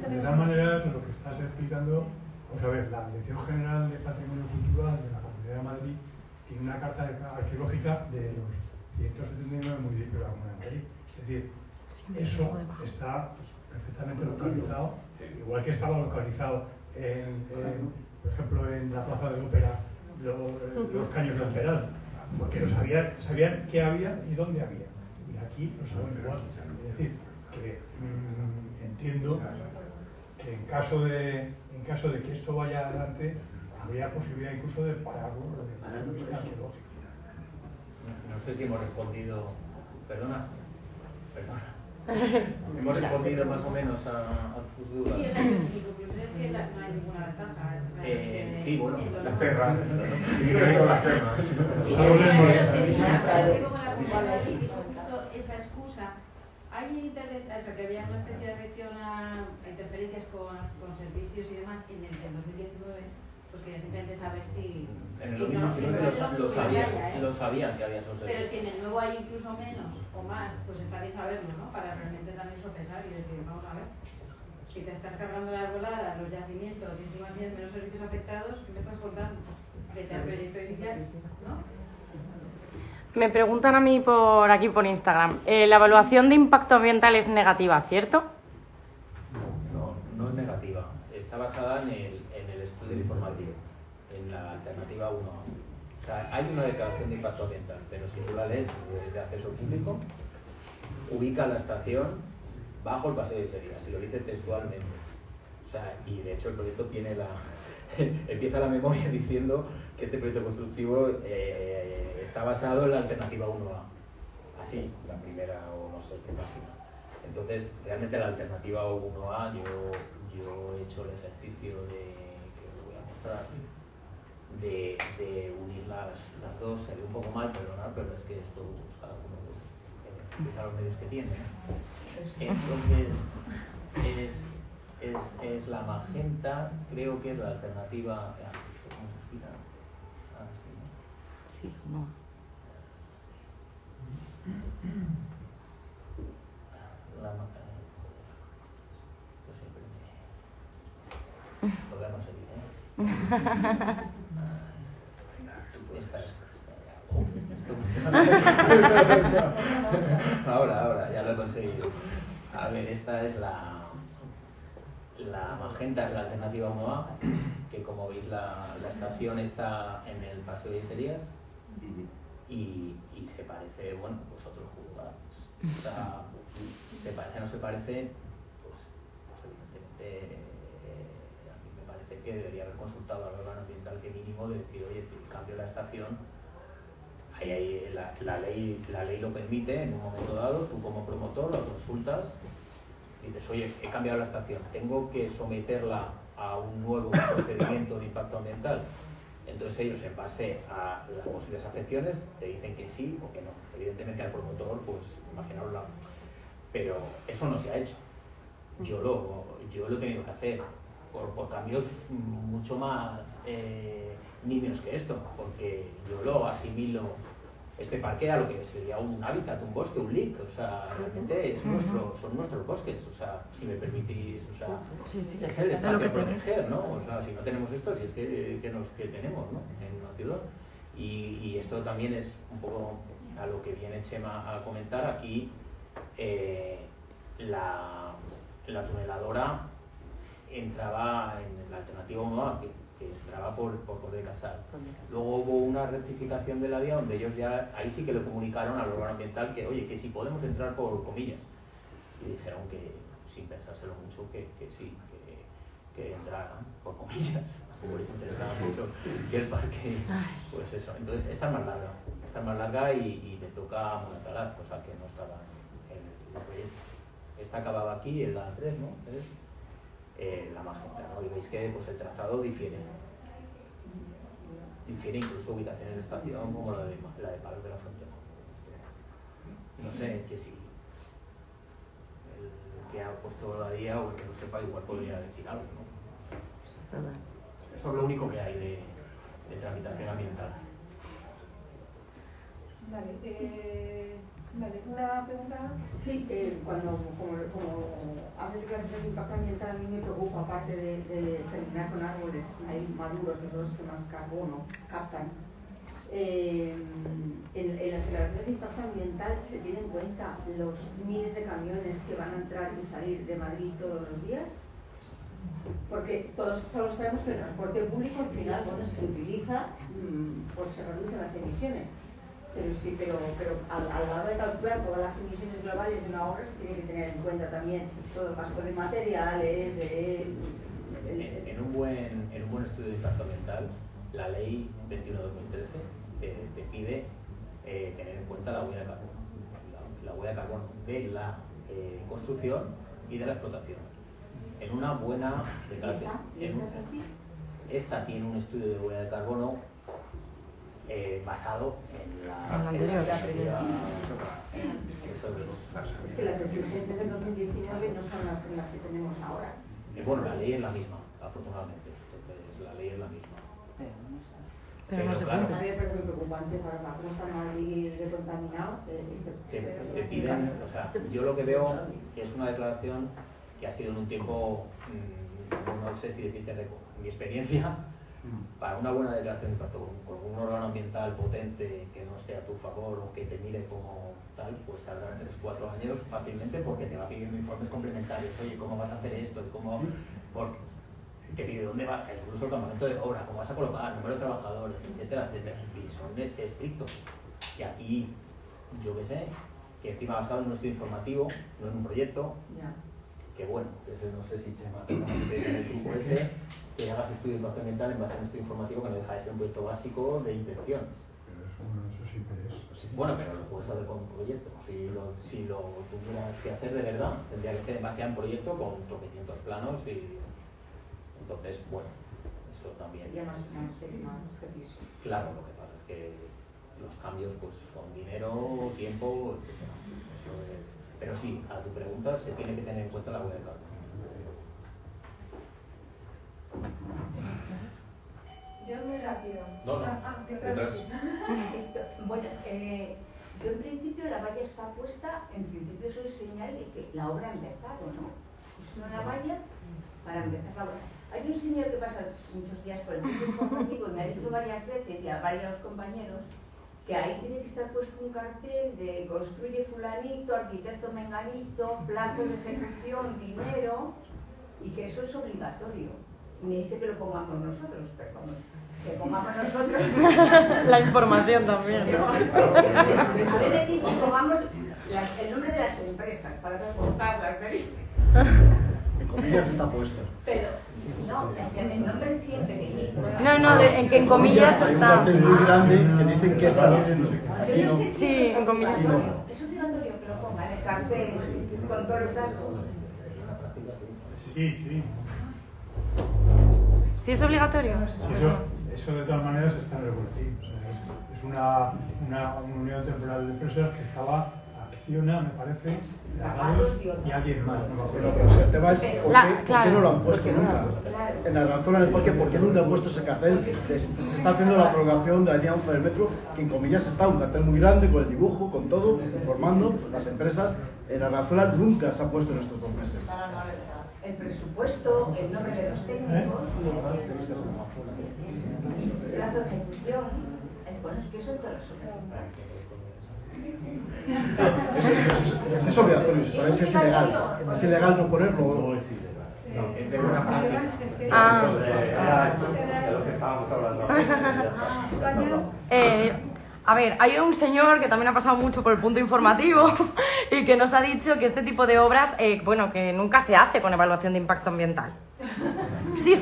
S1: de todas maneras, lo que estás explicando, pues a ver, la Dirección General de Patrimonio Cultural de la Comunidad de Madrid tiene una carta arqueológica de los 179 municipios de la Comunidad de Madrid. Es decir, eso está perfectamente localizado, igual que estaba localizado por ejemplo, en la Plaza de Ópera, los caños del Peral, porque sabían qué había y dónde había. Y aquí lo saben igual. Es decir, que entiendo que en caso de que esto vaya adelante, habría posibilidad incluso de pararlo desde el punto de vista arqueológico.
S3: No sé si hemos respondido. Perdona. Hemos respondido más o menos a tus dudas.
S2: Sí, o sea, mi conclusión es que no hay ninguna ventaja.
S3: Sí, bueno,
S1: las perras. Sí, con las perras.
S2: Es que como la Comunidad de Madrid dijo justo esa excusa, hay que había una especie de reacción a interferencias con servicios y demás en el 2019, pues quería simplemente saber si...
S3: En el 2019 lo sabían que había esos
S2: pero
S3: servicios.
S2: si en el nuevo hay incluso menos o más, pues está bien saberlo, ¿no? Para realmente también sopesar y decir, vamos a ver, si te estás cargando la arbolada, los yacimientos y encima tienes menos servicios afectados, ¿qué me estás contando? Vete al proyecto inicial, ¿no?
S11: Me preguntan a mí por aquí por Instagram. La evaluación de impacto ambiental es negativa, ¿cierto?
S3: No es negativa. Está basada en el estudio informativo, en la alternativa 1A. O sea, hay una declaración de impacto ambiental, pero si tú la lees de acceso público, ubica la estación bajo el paseo de Yeserías, y lo dice textualmente. O sea, y de hecho el proyecto tiene empieza la memoria diciendo que este proyecto constructivo está basado en la alternativa 1A. Así, la primera o no sé qué página. Entonces, realmente la alternativa 1A, yo he hecho el ejercicio que os voy a mostrar, de unir las dos. Se ve un poco mal, perdonad, pero es que esto cada uno utiliza los medios que tiene. Entonces, es la magenta, creo que es la alternativa. ¿Cómo se explica?
S11: Sí, no.
S3: Podemos seguir, Ahora, ya lo he conseguido. A ver, esta es la magenta, es la alternativa 1A, que como veis la estación está en el paseo de Yeserías y se parece, bueno, pues otros juzgados. O sea, se parece, no se parece, pues evidentemente a mí me parece que debería haber consultado al órgano ambiental que mínimo de decir, oye, cambio la estación. Ahí la ley lo permite en un momento dado, tú como promotor lo consultas y dices, oye, he cambiado la estación, tengo que someterla a un nuevo procedimiento de impacto ambiental. Entonces ellos, en base a las posibles afecciones, te dicen que sí o que no. Evidentemente al promotor, pues imaginaoslo, pero eso no se ha hecho. Yo lo he tenido que hacer por cambios mucho más nimios que esto, porque yo lo asimilo este parque a lo que sería un hábitat, un bosque, un LIC, o sea, realmente son nuestros bosques, o sea, si me permitís, o sea, es el espacio a proteger, ¿no? O sea, si no tenemos esto, si es que tenemos, ¿no? En Notidor. Y esto también es un poco a lo que viene Chema a comentar. Aquí la tuneladora entraba en la alternativa 1A, que entraba por Poder Casal. Luego hubo una rectificación de la vía donde ellos ya, ahí sí que le comunicaron al órgano ambiental que, oye, que si podemos entrar por comillas. Y dijeron que, sin pensárselo mucho, que sí, que entraran por comillas. Tampoco les interesaba mucho que el parque, pues eso. Entonces, esta es más larga y le toca monetarar, cosa que no estaba en el proyecto. Esta acababa aquí en la 3, ¿no? La magenta, ¿no? Y veis que pues, el trazado difiere incluso ubicaciones de estación como la de Palos de la Frontera. No sé que si el que ha puesto la guía o el que lo sepa igual podría decir algo, ¿no? Eso es lo único que hay de tramitación ambiental.
S12: Vale, ¿una pregunta?
S15: Sí, como hace declaraciones de impacto ambiental, a mí me preocupa, aparte de terminar con árboles ahí maduros, que son los que más carbono captan. En las declaraciones de impacto ambiental se tienen en cuenta los miles de camiones que van a entrar y salir de Madrid todos los días, porque todos sabemos que el transporte público al final, bueno, si se utiliza, pues se reducen las emisiones. Pero a la hora de calcular todas las emisiones globales de una obra se tiene que tener en cuenta también todo el gasto de materiales.
S3: En un buen estudio de impacto ambiental, la ley 21/2013 te pide tener en cuenta la huella de carbono, la huella de carbono de la construcción y de la explotación. En una buena declaración. Esta tiene un estudio de huella de carbono basado en la anterior.
S15: Es que las exigencias del 2019 no son las que tenemos ahora.
S3: Bueno, la ley es la misma, afortunadamente. Entonces, la ley es la misma.
S15: Pero no se claro, a mí me parece muy preocupante para cómo está Madrid de contaminado.
S3: Te piden, o sea, yo lo que veo es una declaración que ha sido en un tiempo, no sé si decirte récord. En mi experiencia, para una buena declaración de impacto con un órgano ambiental potente que no esté a tu favor o que te mire como tal, pues tardará 3 o 4 años fácilmente, porque te va pidiendo informes complementarios. Oye, ¿cómo vas a hacer esto? ¿Cómo? Te pide dónde va, incluso el campamento de obra, cómo vas a colocar, número de trabajadores, etcétera, etcétera. Y son estrictos. Y aquí, yo qué sé, que encima basado en un estudio informativo, no en un proyecto. Que bueno, no sé si Chema en el grupo ese, que hagas estudio de impacto ambiental en base a un estudio informativo que no deja de ser un proyecto básico de intención.
S1: Pero eso siempre es así.
S3: Bueno, pero lo puedes hacer con un proyecto. Si lo tuvieras que hacer de verdad, tendría que ser en base a un proyecto con tropecientos planos y entonces, bueno, eso también.
S15: Sería más preciso.
S3: Claro, lo que pasa es que los cambios pues con dinero, tiempo, etcétera. Eso es. Pero sí, a tu pregunta se tiene que tener en cuenta la huella de carbono.
S13: Yo muy rápido.
S8: No.
S13: Detrás.
S15: Bueno, yo en principio la valla está puesta, en principio eso es señal de que la obra ha empezado, ¿no? Es una valla para empezar la obra. Hay un señor que pasa muchos días por el centro informativo y me ha dicho varias veces y a varios compañeros que ahí tiene que estar puesto un cartel de construye fulanito, arquitecto menganito, plazo de ejecución, dinero, y que eso es obligatorio. Y me dice que lo pongamos nosotros, pero como que pongamos nosotros...
S11: La información también, ¿no?
S15: A mí me dice que pongamos el nombre de las empresas para transportarlas,
S16: En comillas está puesto.
S15: pero no, el nombre siempre pequeñito.
S11: No, en que en comillas
S16: hay
S11: está.
S16: un cartel muy grande que dicen que están haciendo. Aquí no.
S11: Sí, en comillas está.
S15: Es obligatorio que lo ponga en el cartel con todos los datos.
S1: Sí.
S11: ¿Sí es obligatorio?
S1: Sí, eso de todas maneras está en el boletín. O sea, es una unión temporal de empresas que estaba Acciona, me parece, Dragados y alguien más. No me acuerdo.
S16: Pero el tema es ¿por qué no lo han puesto nunca? En Arganzuela, en el parque, ¿por qué nunca han puesto ese cartel? Se está haciendo la prolongación de la línea 11 del metro, que en comillas está un cartel muy grande, con el dibujo, con todo, informando las empresas. En Arganzuela nunca se ha puesto en estos 2 meses.
S15: El presupuesto, el nombre de los técnicos y el plazo de ejecución. Bueno, es que eso es todas las
S16: Es obligatorio, es ilegal. Es ilegal no ponerlo.
S3: No, es de buena práctica.
S8: De lo que estábamos hablando.
S11: A ver, hay un señor que también ha pasado mucho por el punto informativo y que nos ha dicho que este tipo de obras, bueno, que nunca se hace con evaluación de impacto ambiental. Sí.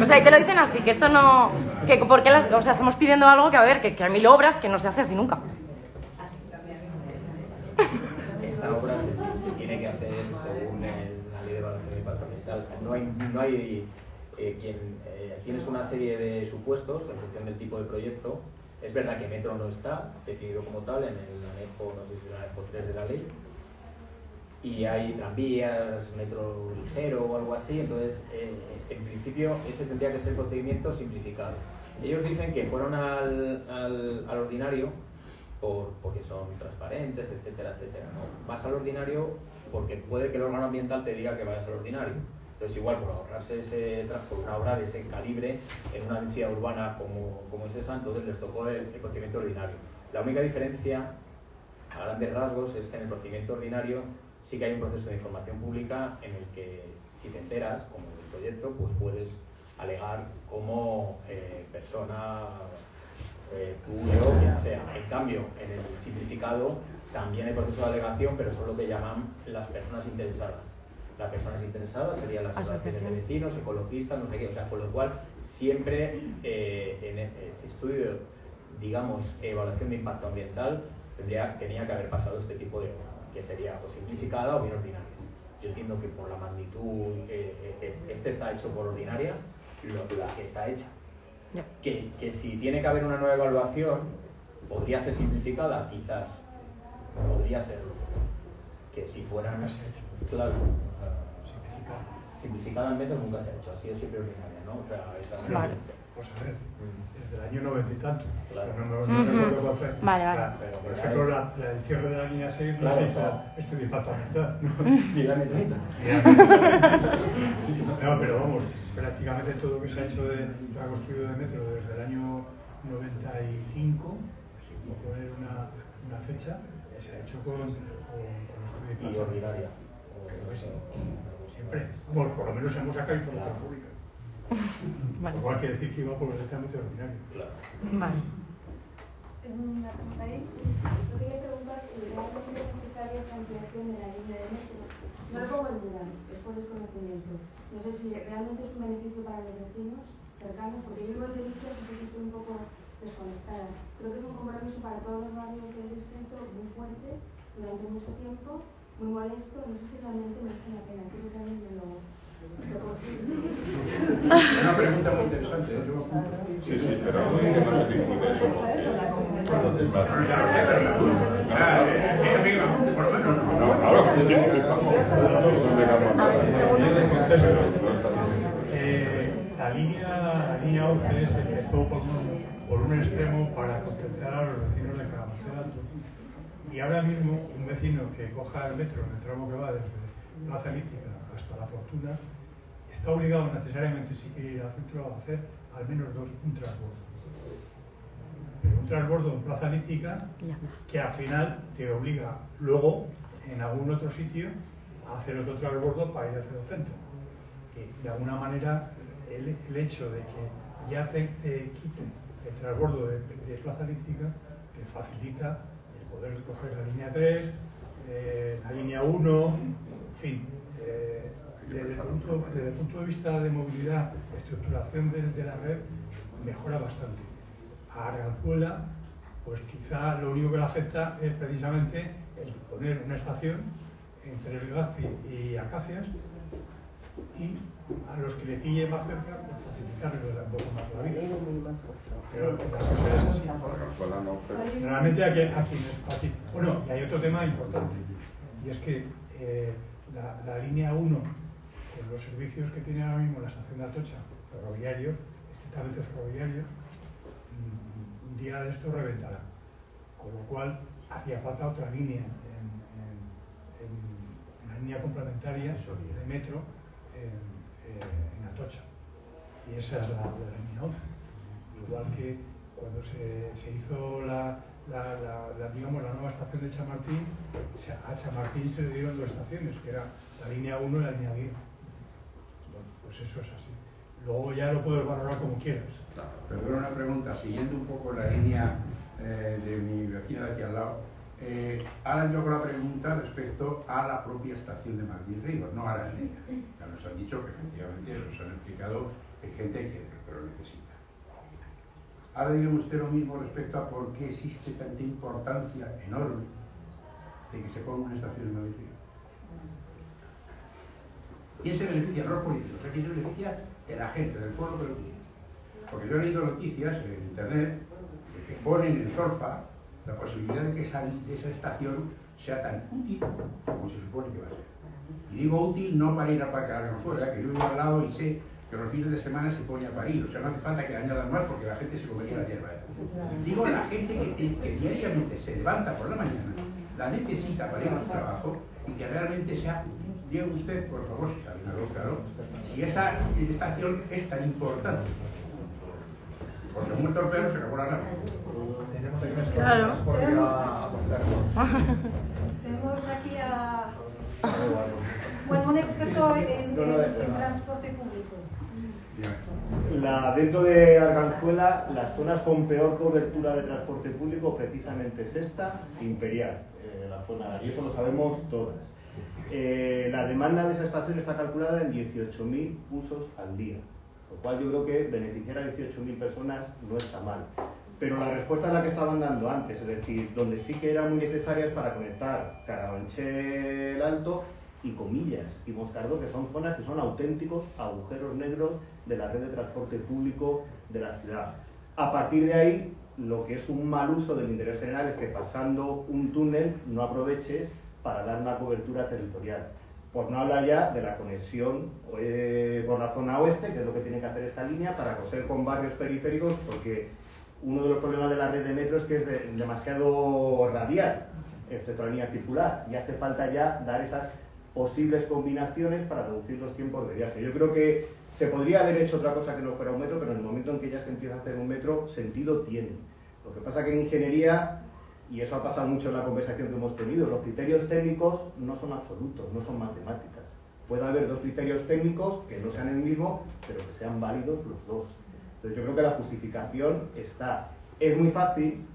S11: O sea, que lo dicen así, que esto no... que porque o sea, estamos pidiendo algo que, a ver, que hay 1000 obras que no se hace así nunca.
S3: Esta obra se tiene que hacer según la ley de evaluación de impacto ambiental. No hay tienes una serie de supuestos en función del tipo de proyecto. Es verdad que metro no está definido como tal en el anejo, no sé si es el anejo 3 de la ley, y hay tranvías, metro ligero o algo así, entonces en principio ese tendría que ser procedimiento simplificado. Ellos dicen que fueron al ordinario porque son transparentes, etcétera, etcétera. ¿No? Vas al ordinario porque puede que el órgano ambiental te diga que vayas al ordinario. Entonces igual por ahorrarse por una obra de ese calibre en una densidad urbana como es esa, entonces les tocó el procedimiento ordinario. La única diferencia a grandes rasgos es que en el procedimiento ordinario sí que hay un proceso de información pública en el que si te enteras, como en el proyecto, pues puedes alegar como persona, tú, yo, quien sea. En cambio, en el simplificado también hay proceso de alegación, pero son lo que llaman las personas interesadas. Las personas interesadas serían las asociaciones de vecinos, ecologistas, no sé qué, o sea, con lo cual siempre en el estudio, digamos, evaluación de impacto ambiental tenía que haber pasado este tipo de obra, que sería o simplificada o bien ordinaria. Yo entiendo que por la magnitud, este está hecho por ordinaria, la que está hecha. Que si tiene que haber una nueva evaluación, podría ser simplificada, quizás, podría serlo. Que si fuera, claro, simplificada en metro nunca se ha hecho, ha sido siempre ordinaria, ¿no? O sea,
S1: vale. Pues a ver, desde el año 90 y tantos.
S3: Claro.
S1: No sé cuándo fue.
S11: Vale.
S1: Por ejemplo, el cierre de la línea 6 no se hizo estudio de impacto ambiental.
S3: Ni la mitad.
S1: No, pero vamos, prácticamente todo lo que se ha hecho se ha construido de metro desde el año 95, por poner una fecha, se ha hecho con estudio de impacto
S3: y ordinaria.
S1: Siempre. Bueno, por lo menos hemos sacado información pública.
S11: Vale.
S1: Igual que decir que iba por directamente ordinario.
S3: Claro.
S11: Vale.
S12: ¿Me preguntáis?
S17: Yo quería preguntar si realmente es necesaria esta ampliación de la línea de metro. No lo pongo en duda, es por desconocimiento. No sé si realmente es un beneficio para los vecinos cercanos, porque yo vivo en Delicias, entonces estoy un poco desconectada. Creo que es un compromiso para todos los barrios del distrito muy fuerte, durante mucho tiempo, muy molesto. No sé si realmente merece la pena. Creo que también me lo
S1: Una pregunta muy interesante.
S18: Sí, pero no se discute.
S1: La línea 11 se empezó por un extremo para contentar a los vecinos de Carabanchel Alto. Y ahora mismo un vecino que coja el metro en el tramo que va desde Plaza Elíptica hasta La Fortuna está obligado necesariamente, si quiere ir al centro, a hacer al menos un transbordo. Pero un transbordo en Plaza Elíptica que al final te obliga luego en algún otro sitio a hacer otro transbordo para ir hacia el centro. Y de alguna manera el hecho de que ya te quiten el transbordo de Plaza Elíptica te facilita el poder coger la línea 3, la línea 1, en fin. Desde el punto de vista de movilidad, estructuración de la red, mejora bastante. A Arganzuela, pues quizá lo único que le afecta es precisamente el poner una estación entre el Gazpi y Acacias, y a los que le pille más cerca, pues facilitarles un poco más la vida. Pero la cosa es así. Realmente a quien es fácil. Bueno, y hay otro tema importante, y es que la línea 1, con los servicios que tiene ahora mismo la estación de Atocha, ferroviario, estrictamente ferroviario, un día de esto reventará. Con lo cual, hacía falta otra línea una línea complementaria de metro en Atocha. Y esa es la línea 11. Igual que cuando se hizo digamos, la nueva estación de Chamartín, a Chamartín se le dieron 2 estaciones, que era la línea 1 y la línea 10. Bueno, pues eso es así. Luego ya lo puedes valorar como quieras.
S19: Perdón, una pregunta, siguiendo un poco la línea de mi vecina de aquí al lado. Ahora yo con la pregunta respecto a la propia estación de Martín Rivas, no a la línea. Ya nos han dicho que efectivamente nos han explicado que hay gente que lo necesita. Ahora dígame usted lo mismo respecto a por qué existe tanta importancia enorme de que se ponga una estación de Madrid Rivas. ¿Quién se beneficia? No los políticos, ¿quién se beneficia? La gente del pueblo que lo tiene. Porque yo he leído noticias en internet de que ponen en solfa la posibilidad de que esa estación sea tan útil como se supone que va a ser. Y digo útil no para ir a pagar fuera, que yo vivo al lado y sé que los fines de semana se pone a parir, o sea, no hace falta que añadan más porque la gente se comería la hierba. Digo la gente que diariamente se levanta por la mañana, la necesita para ir a su trabajo y que realmente sea, diga usted, por favor, si sabe algo claro, si esa estación es tan importante. Porque un torpedo se acabó la nave.
S11: Claro.
S12: Tenemos aquí a un experto en transporte público.
S16: Dentro de Arganzuela, las zonas con peor cobertura de transporte público precisamente es esta, Imperial, la zona, y eso lo sabemos todas. La demanda de esa estación está calculada en 18.000 usos al día, lo cual yo creo que beneficiar a 18.000 personas no está mal. Pero la respuesta es la que estaban dando antes, es decir, donde sí que era muy necesaria es para conectar Carabanchel Alto y Comillas y Moscardó, que son zonas que son auténticos agujeros negros de la red de transporte público de la ciudad. A partir de ahí, lo que es un mal uso del interés general es que pasando un túnel no aproveches para dar una cobertura territorial. Por no hablar ya de la conexión por la zona oeste, que es lo que tiene que hacer esta línea, para coser con barrios periféricos, porque uno de los problemas de la red de metro es que es demasiado radial, excepto la línea circular, y hace falta ya dar esas posibles combinaciones para reducir los tiempos de viaje. Yo creo que se podría haber hecho otra cosa que no fuera un metro, pero en el momento en que ya se empieza a hacer un metro, sentido tiene. Lo que pasa que en ingeniería, y eso ha pasado mucho en la conversación que hemos tenido, los criterios técnicos no son absolutos, no son matemáticas. Puede haber 2 criterios técnicos que no sean el mismo, pero que sean válidos los 2. Entonces yo creo que la justificación está. Es muy fácil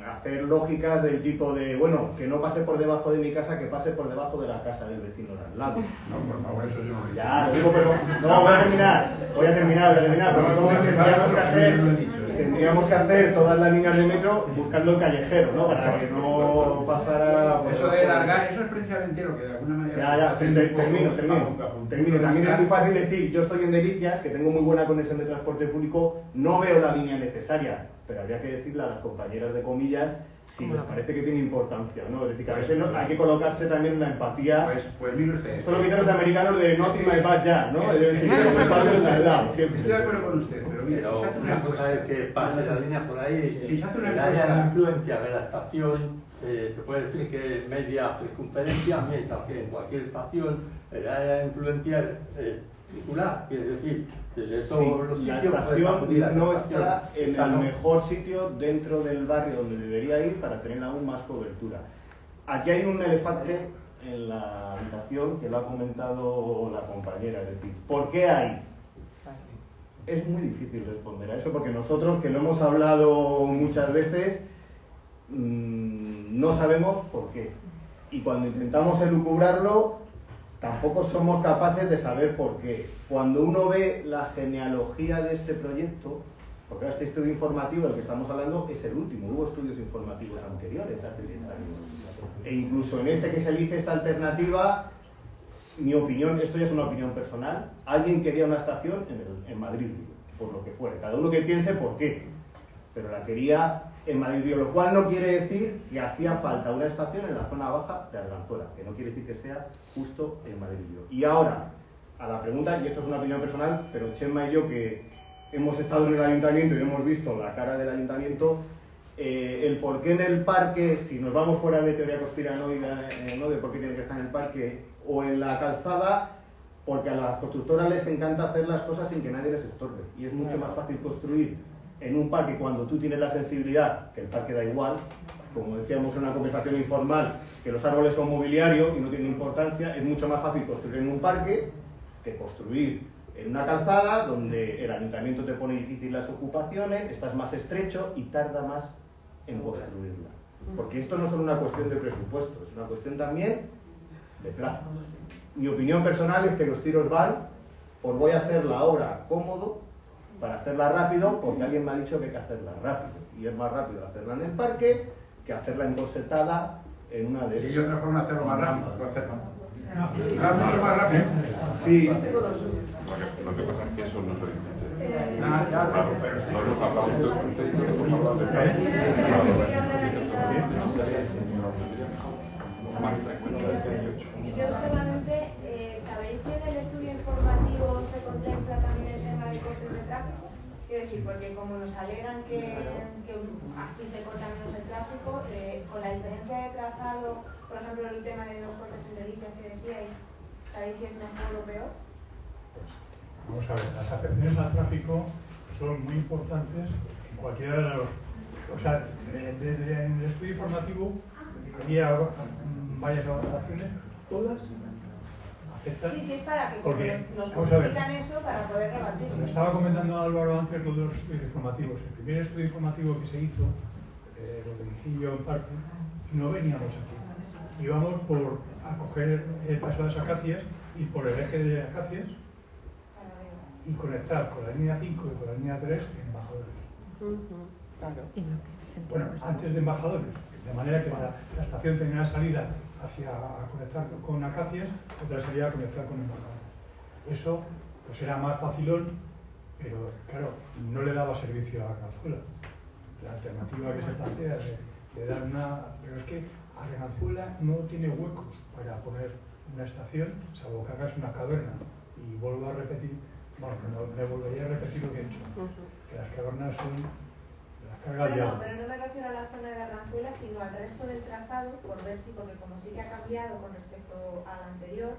S16: hacer lógicas del tipo de, bueno, que no pase por debajo de mi casa, que pase por debajo de la casa del vecino de al lado.
S19: No, por favor, eso yo no lo digo.
S16: Ya, lo digo, pero no, voy a terminar, porque tendríamos que hacer todas las líneas de metro buscando el callejero, ¿no? Para que no pasara... Pues,
S19: eso de largar, eso es precisamente lo que de alguna manera...
S16: Termino. También es muy fácil decir, yo estoy en Delicias, que tengo muy buena conexión de transporte público, no veo la línea necesaria, pero habría que decirle a las compañeras de Comillas si les parece que tiene importancia, ¿no? Es decir, que a veces hay que colocarse también la empatía.
S19: Pues mire usted.
S16: Esto es lo que dicen los americanos de no see my bad ya, ¿no? Es decir, que el padre es al lado, siempre.
S19: Estoy de acuerdo con usted, pero mire,
S20: pero
S19: si se hace
S20: una cosa es que pase la línea por ahí,
S19: si se hace una
S20: el área de influencia de la estación, se puede decir que es media circunferencia, mientras que en cualquier estación el área de influencia es circular, quiere decir, desde todos los sitios
S16: la estación no está en el mejor sitio dentro del barrio donde debería ir para tener aún más cobertura. Aquí hay un elefante en la habitación que lo ha comentado la compañera, es decir, ¿por qué hay? Es muy difícil responder a eso porque nosotros, que lo hemos hablado muchas veces, no sabemos por qué. Y cuando intentamos elucubrarlo, tampoco somos capaces de saber por qué. Cuando uno ve la genealogía de este proyecto, porque este estudio informativo del que estamos hablando es el último, hubo estudios informativos anteriores hace 10 años. E incluso en este que se elige esta alternativa, mi opinión, esto ya es una opinión personal, alguien quería una estación en Madrid, por lo que fuere, cada uno que piense por qué, pero la quería en Madrid, lo cual no quiere decir que hacía falta una estación en la zona baja de Arganzuela, que no quiere decir que sea justo en Madrid. Y ahora, a la pregunta, y esto es una opinión personal, pero Chema y yo que hemos estado en el ayuntamiento y hemos visto la cara del ayuntamiento, el por qué en el parque, si nos vamos fuera de teoría conspiranoica, ¿no? De por qué tiene que estar en el parque o en la calzada, porque a las constructoras les encanta hacer las cosas sin que nadie les estorbe. Y es mucho más fácil construir en un parque cuando tú tienes la sensibilidad, que el parque da igual, como decíamos en una conversación informal, que los árboles son mobiliario y no tienen importancia, es mucho más fácil construir en un parque que construir en una calzada donde el ayuntamiento te pone difícil las ocupaciones, estás más estrecho y tarda más en construirla. Porque esto no es solo una cuestión de presupuesto, es una cuestión también de plazos. Mi opinión personal es que los tiros van por voy a hacer la obra cómodo para hacerla rápido, porque alguien me ha dicho que hay que hacerla rápido. Y es más rápido hacerla en el parque que hacerla encorsetada en una de estas.
S19: Y hay otra forma de hacerlo más rápido. Mucho más rápido.
S16: Sí.
S18: Lo que pasa es que eso no se discute.
S19: Claro, pero
S18: no hemos hablado
S17: Yo solamente, ¿sabéis si en el estudio informativo se contempla también el tema de costes de tráfico? Quiero decir, porque como nos alegan que así se corta menos el tráfico, con la diferencia de trazado, por ejemplo, el tema de los cortes en delicias que decíais, ¿sabéis si es mejor o peor?
S1: Vamos a ver, las afecciones al tráfico son muy importantes en cualquiera de los... O sea, en el estudio informativo había varias valoraciones, todas afectan...
S17: Sí, sí, para que
S1: porque,
S17: nos
S1: vamos a ver,
S17: explican eso para poder rebatirlo.
S1: me estaba comentando Álvaro antes lo de los estudios informativos. El primer estudio informativo que se hizo, lo que dije yo en parte, no veníamos aquí. Íbamos a coger el paso de las Acacias y por el eje de Acacias y conectar con la línea 5 y con la línea 3 en Embajadores. Bueno, antes de Embajadores, de manera que la estación tenía una salida a conectar con Acacias, otra salida a conectar con Embajadores. Eso pues era más facilón, pero claro, no le daba servicio a Arganzuela. La alternativa que se plantea de dar una... Pero es que Arganzuela no tiene huecos para poner una estación, salvo que hagas una caverna. Y vuelvo a repetir, bueno, me volvería a repetir lo que he dicho, que las cavernas son las cargas de agua.
S17: Pero no me refiero a la zona de Arganzuela, sino al resto del trazado, por ver si, porque como sí que ha cambiado con respecto al anterior,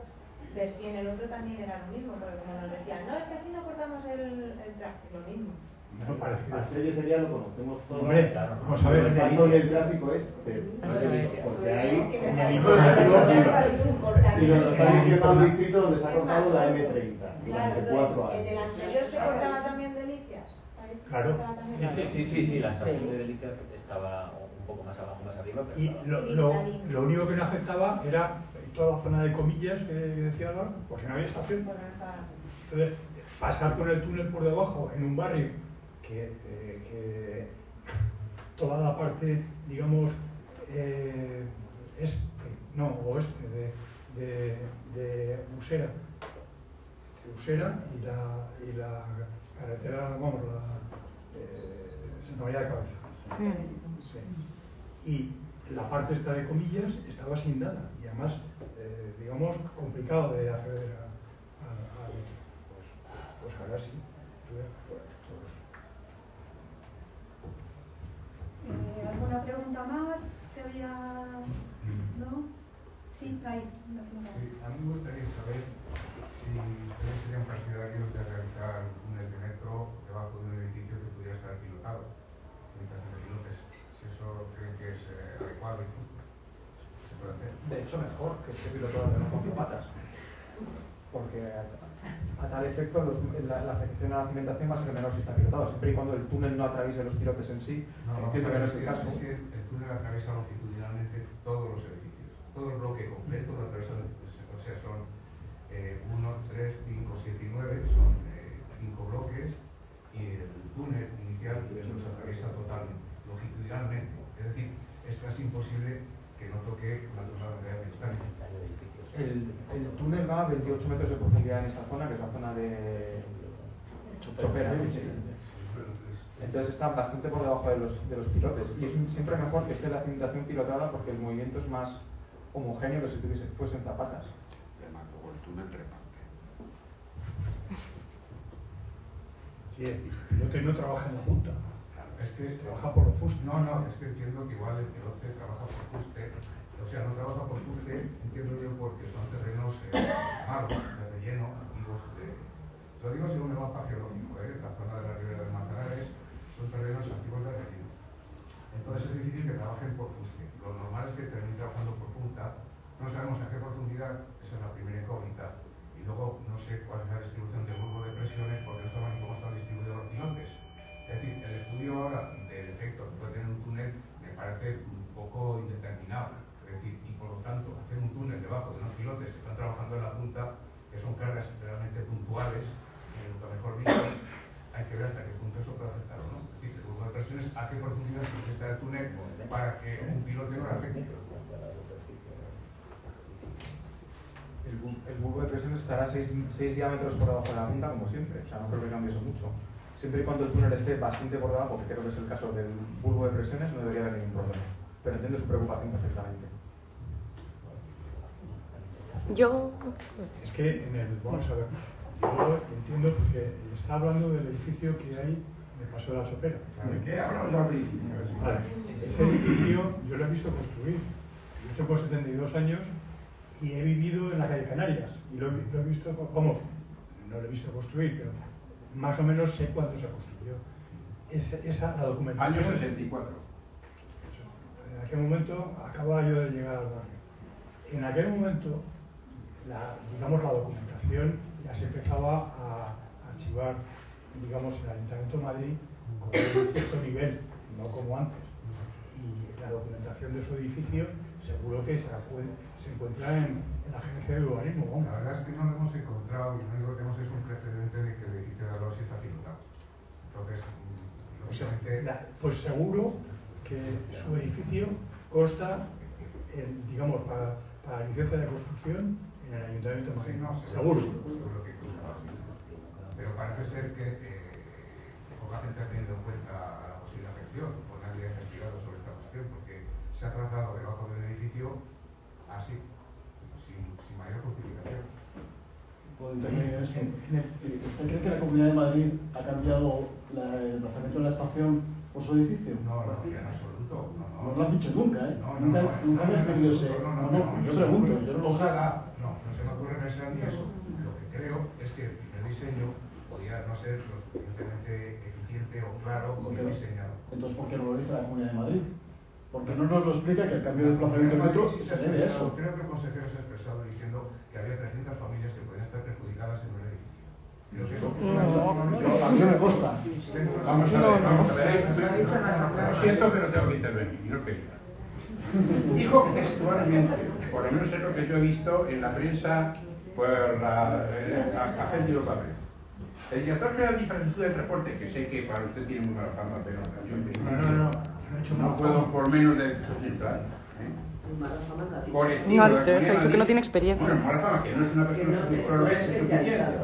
S17: ver si en el otro también era lo mismo, porque como nos decían, no, es que así no cortamos el tráfico, lo mismo.
S1: No parecido.
S16: A serie sería lo conocemos todos.
S1: Hombre, vamos a ver.
S16: El impacto del tráfico es porque ahí
S17: en
S16: el informativo y nos está diciendo un distrito donde se ha cortado la M30 durante 4 años.
S17: ¿En el anterior se cortaba también Delicias?
S1: Claro.
S3: Sí, la estación de Delicias estaba un poco más abajo, más arriba. Pero
S1: Y lo único que no afectaba era toda la zona de Comillas que decía Álvaro, porque no había estación. Entonces, pasar por el túnel por debajo en un barrio que toda la parte, digamos, oeste de Usera y la carretera, vamos, Santa María de Cabeza. Sí. Y la parte esta de Comillas estaba sin nada y además, digamos, complicado de acceder a pues ahora sí.
S12: ¿Alguna pregunta más que había? ¿No? Sí, hay una pregunta.
S21: Sí, a mí me gustaría saber si ustedes serían partidarios de realizar un túnel de metro debajo de un edificio que pudiera estar pilotado, limitación de pilotes. Si eso creen que es adecuado y se puede hacer.
S5: De hecho, mejor que esté pilotado de no con patas. Porque a tal efecto la afección a la cimentación va a ser menor si está pilotado, siempre y cuando el túnel no atraviese los pilotes en sí. Entiendo que no es el caso.
S21: Es que el túnel atraviesa longitudinalmente todos los edificios, todo el bloque completo lo atraviesa, o sea, son 1, 3, 5, 7 y 9, son 5 bloques, y el túnel inicial los atraviesa totalmente, longitudinalmente. Es decir, es casi imposible que no toque la zona de área.
S5: El túnel va a 28 metros de profundidad en esa zona, que es la zona de Chopera. Entonces está bastante por debajo de los pilotes. Y es siempre mejor que esté la cimentación pilotada porque el movimiento es más homogéneo que si fuesen zapatas.
S19: Luego el túnel reparte.
S1: Sí, el pilote no trabaja en la punta.
S21: Es que
S1: trabaja por fuste.
S21: No, es que entiendo que igual el pilote trabaja por fuste. O sea, no trabaja por fuste, entiendo yo, porque son terrenos malos, de relleno, antiguos. Lo digo según el mapa geológico, la zona de la ribera de Manzanares son terrenos antiguos de relleno. Entonces es difícil que trabajen por fuste. Lo normal es que terminen trabajando por punta. No sabemos a qué profundidad, esa es la primera incógnita. Y luego no sé cuál es la distribución del bulbo de presiones, porque no saben ni cómo están distribuidos los pilotes. Es decir, el estudio ahora del efecto que puede tener un túnel me parece un poco indeterminado. Es decir, y por lo tanto, hacer un túnel debajo de unos pilotes que están trabajando en la punta, que son cargas realmente puntuales, lo mejor dicho, hay que ver hasta qué punto eso puede afectar o no. Es decir, el bulbo de presiones, a qué profundidad se está el túnel para que un pilote no lo afecte.
S5: El bulbo de presiones estará 6 diámetros por debajo de la punta, como siempre. O sea, no creo que cambie eso mucho. Siempre y cuando el túnel esté bastante por debajo, que creo que es el caso del bulbo de presiones, no debería haber ningún problema. Pero entiendo su preocupación perfectamente.
S1: Es que vamos a ver, yo entiendo porque está hablando del edificio que hay en el Paso de la Chopera.
S21: ¿De qué hablamos del edificio?
S1: Vale. Ese edificio yo lo he visto construir. Yo tengo 72 años y he vivido en la calle Canarias y lo he visto, ¿cómo? No lo he visto construir, pero más o menos sé cuándo se construyó. La documentación.
S21: Año 64.
S1: En aquel momento acababa yo de llegar al barrio. En aquel momento, la documentación ya se empezaba a archivar, digamos, en el Ayuntamiento de Madrid con un cierto nivel, no como antes. Y la documentación de su edificio seguro que se encuentra en la Agencia de Urbanismo. ¿No?
S21: La verdad es que no lo hemos encontrado y lo único que tenemos es un precedente de que el edificio de Alonso está pilotado. Entonces,
S1: pues seguro que su edificio consta, digamos, para la licencia de construcción en el Ayuntamiento de Madrid.
S21: Sí, no,
S1: seguro.
S21: Que consta. Pero parece ser que poca gente ha tenido en cuenta la posible afección, o nadie ha investigado sobre esta cuestión, porque se ha trazado debajo del edificio así, sin mayor justificación.
S16: ¿Puedo intervenir en esto? ¿Usted cree que la Comunidad de Madrid ha cambiado el emplazamiento de la estación por su edificio?
S21: No, en absoluto.
S16: No lo has dicho nunca, ¿eh? Nunca me has querido ese. Yo pregunto, yo no lo sé.
S21: No se me ocurre pensar ni eso. Lo que creo es que el diseño podría no ser lo suficientemente eficiente o claro o bien diseñado.
S16: Entonces, ¿por qué no lo dice la Comunidad de Madrid? Porque no nos lo explica que el cambio de emplazamiento del metro se debe a eso.
S21: Creo que el consejero se ha expresado diciendo que había 300 familias que podían estar perjudicadas en un edificio.
S16: A mí no me consta.
S21: Vamos a ver. Lo siento, pero tengo que intervenir. No quería. Dijo textualmente, por lo menos es lo que yo he visto en la prensa por la agencia de papel. El director general de infraestructura de transporte, que sé que para usted tiene muy mala fama, pero yo en principio no puedo por menos de entrar.
S11: No ha dicho eso, ha dicho que no tiene experiencia.
S21: Bueno, mala fama, que no es una persona que es suficiente.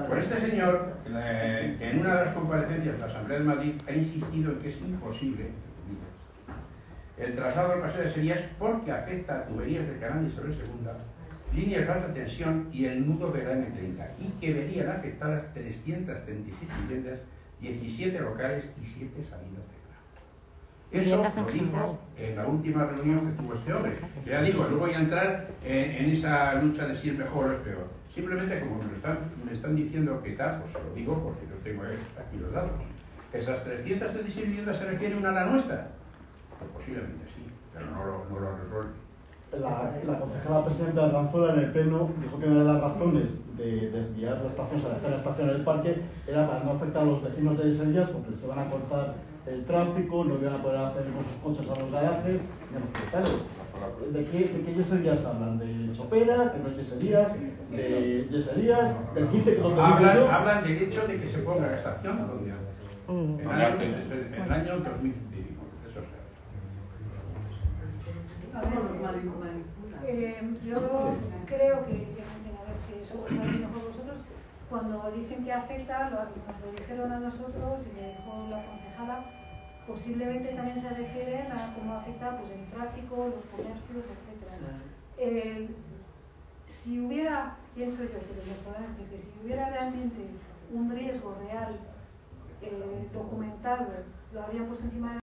S21: Por este señor, que en una de las comparecencias de la Asamblea de Madrid ha insistido en que es imposible el traslado del paseo de Serías porque afecta a tuberías del canal de Isabel II, líneas de alta tensión y el nudo de la M30, y que verían afectadas 337 viviendas, 17 locales y 7 salidas de grado. Eso lo dijo en la última reunión que tuvo este hombre. Que ya digo, no voy a entrar en esa lucha de si es mejor o es peor. Simplemente como me están diciendo que tal, pues se lo digo porque yo tengo aquí los datos. ¿Esas 337 viviendas se refieren una a la nuestra? Pues posiblemente sí, pero no lo resuelve.
S16: La concejala presidenta de Arganzuela en el pleno dijo que una de las razones de desviar la estación, o sea, de hacer la estación en el parque, era para no afectar a los vecinos de Yeserías porque se van a cortar el tráfico, no iban a poder hacer con sus coches a los garajes y a los hospitales. ¿De qué Yeserías hablan? ¿De Chopera? ¿Que no es Yeserías? ¿De Yeserías? ¿Del 15 que donde
S21: hablan del hecho de que se ponga la estación donde en el año 2000.
S12: Yo creo que eso lo sabéis mejor vosotros, cuando dicen que afecta, nos lo dijeron a nosotros y me dijo la concejala, posiblemente también se refieren a cómo afecta pues, el tráfico, los comercios, etc. Si hubiera, pienso yo, pero me podrán decir que si hubiera realmente un riesgo real documentado, lo habrían puesto encima de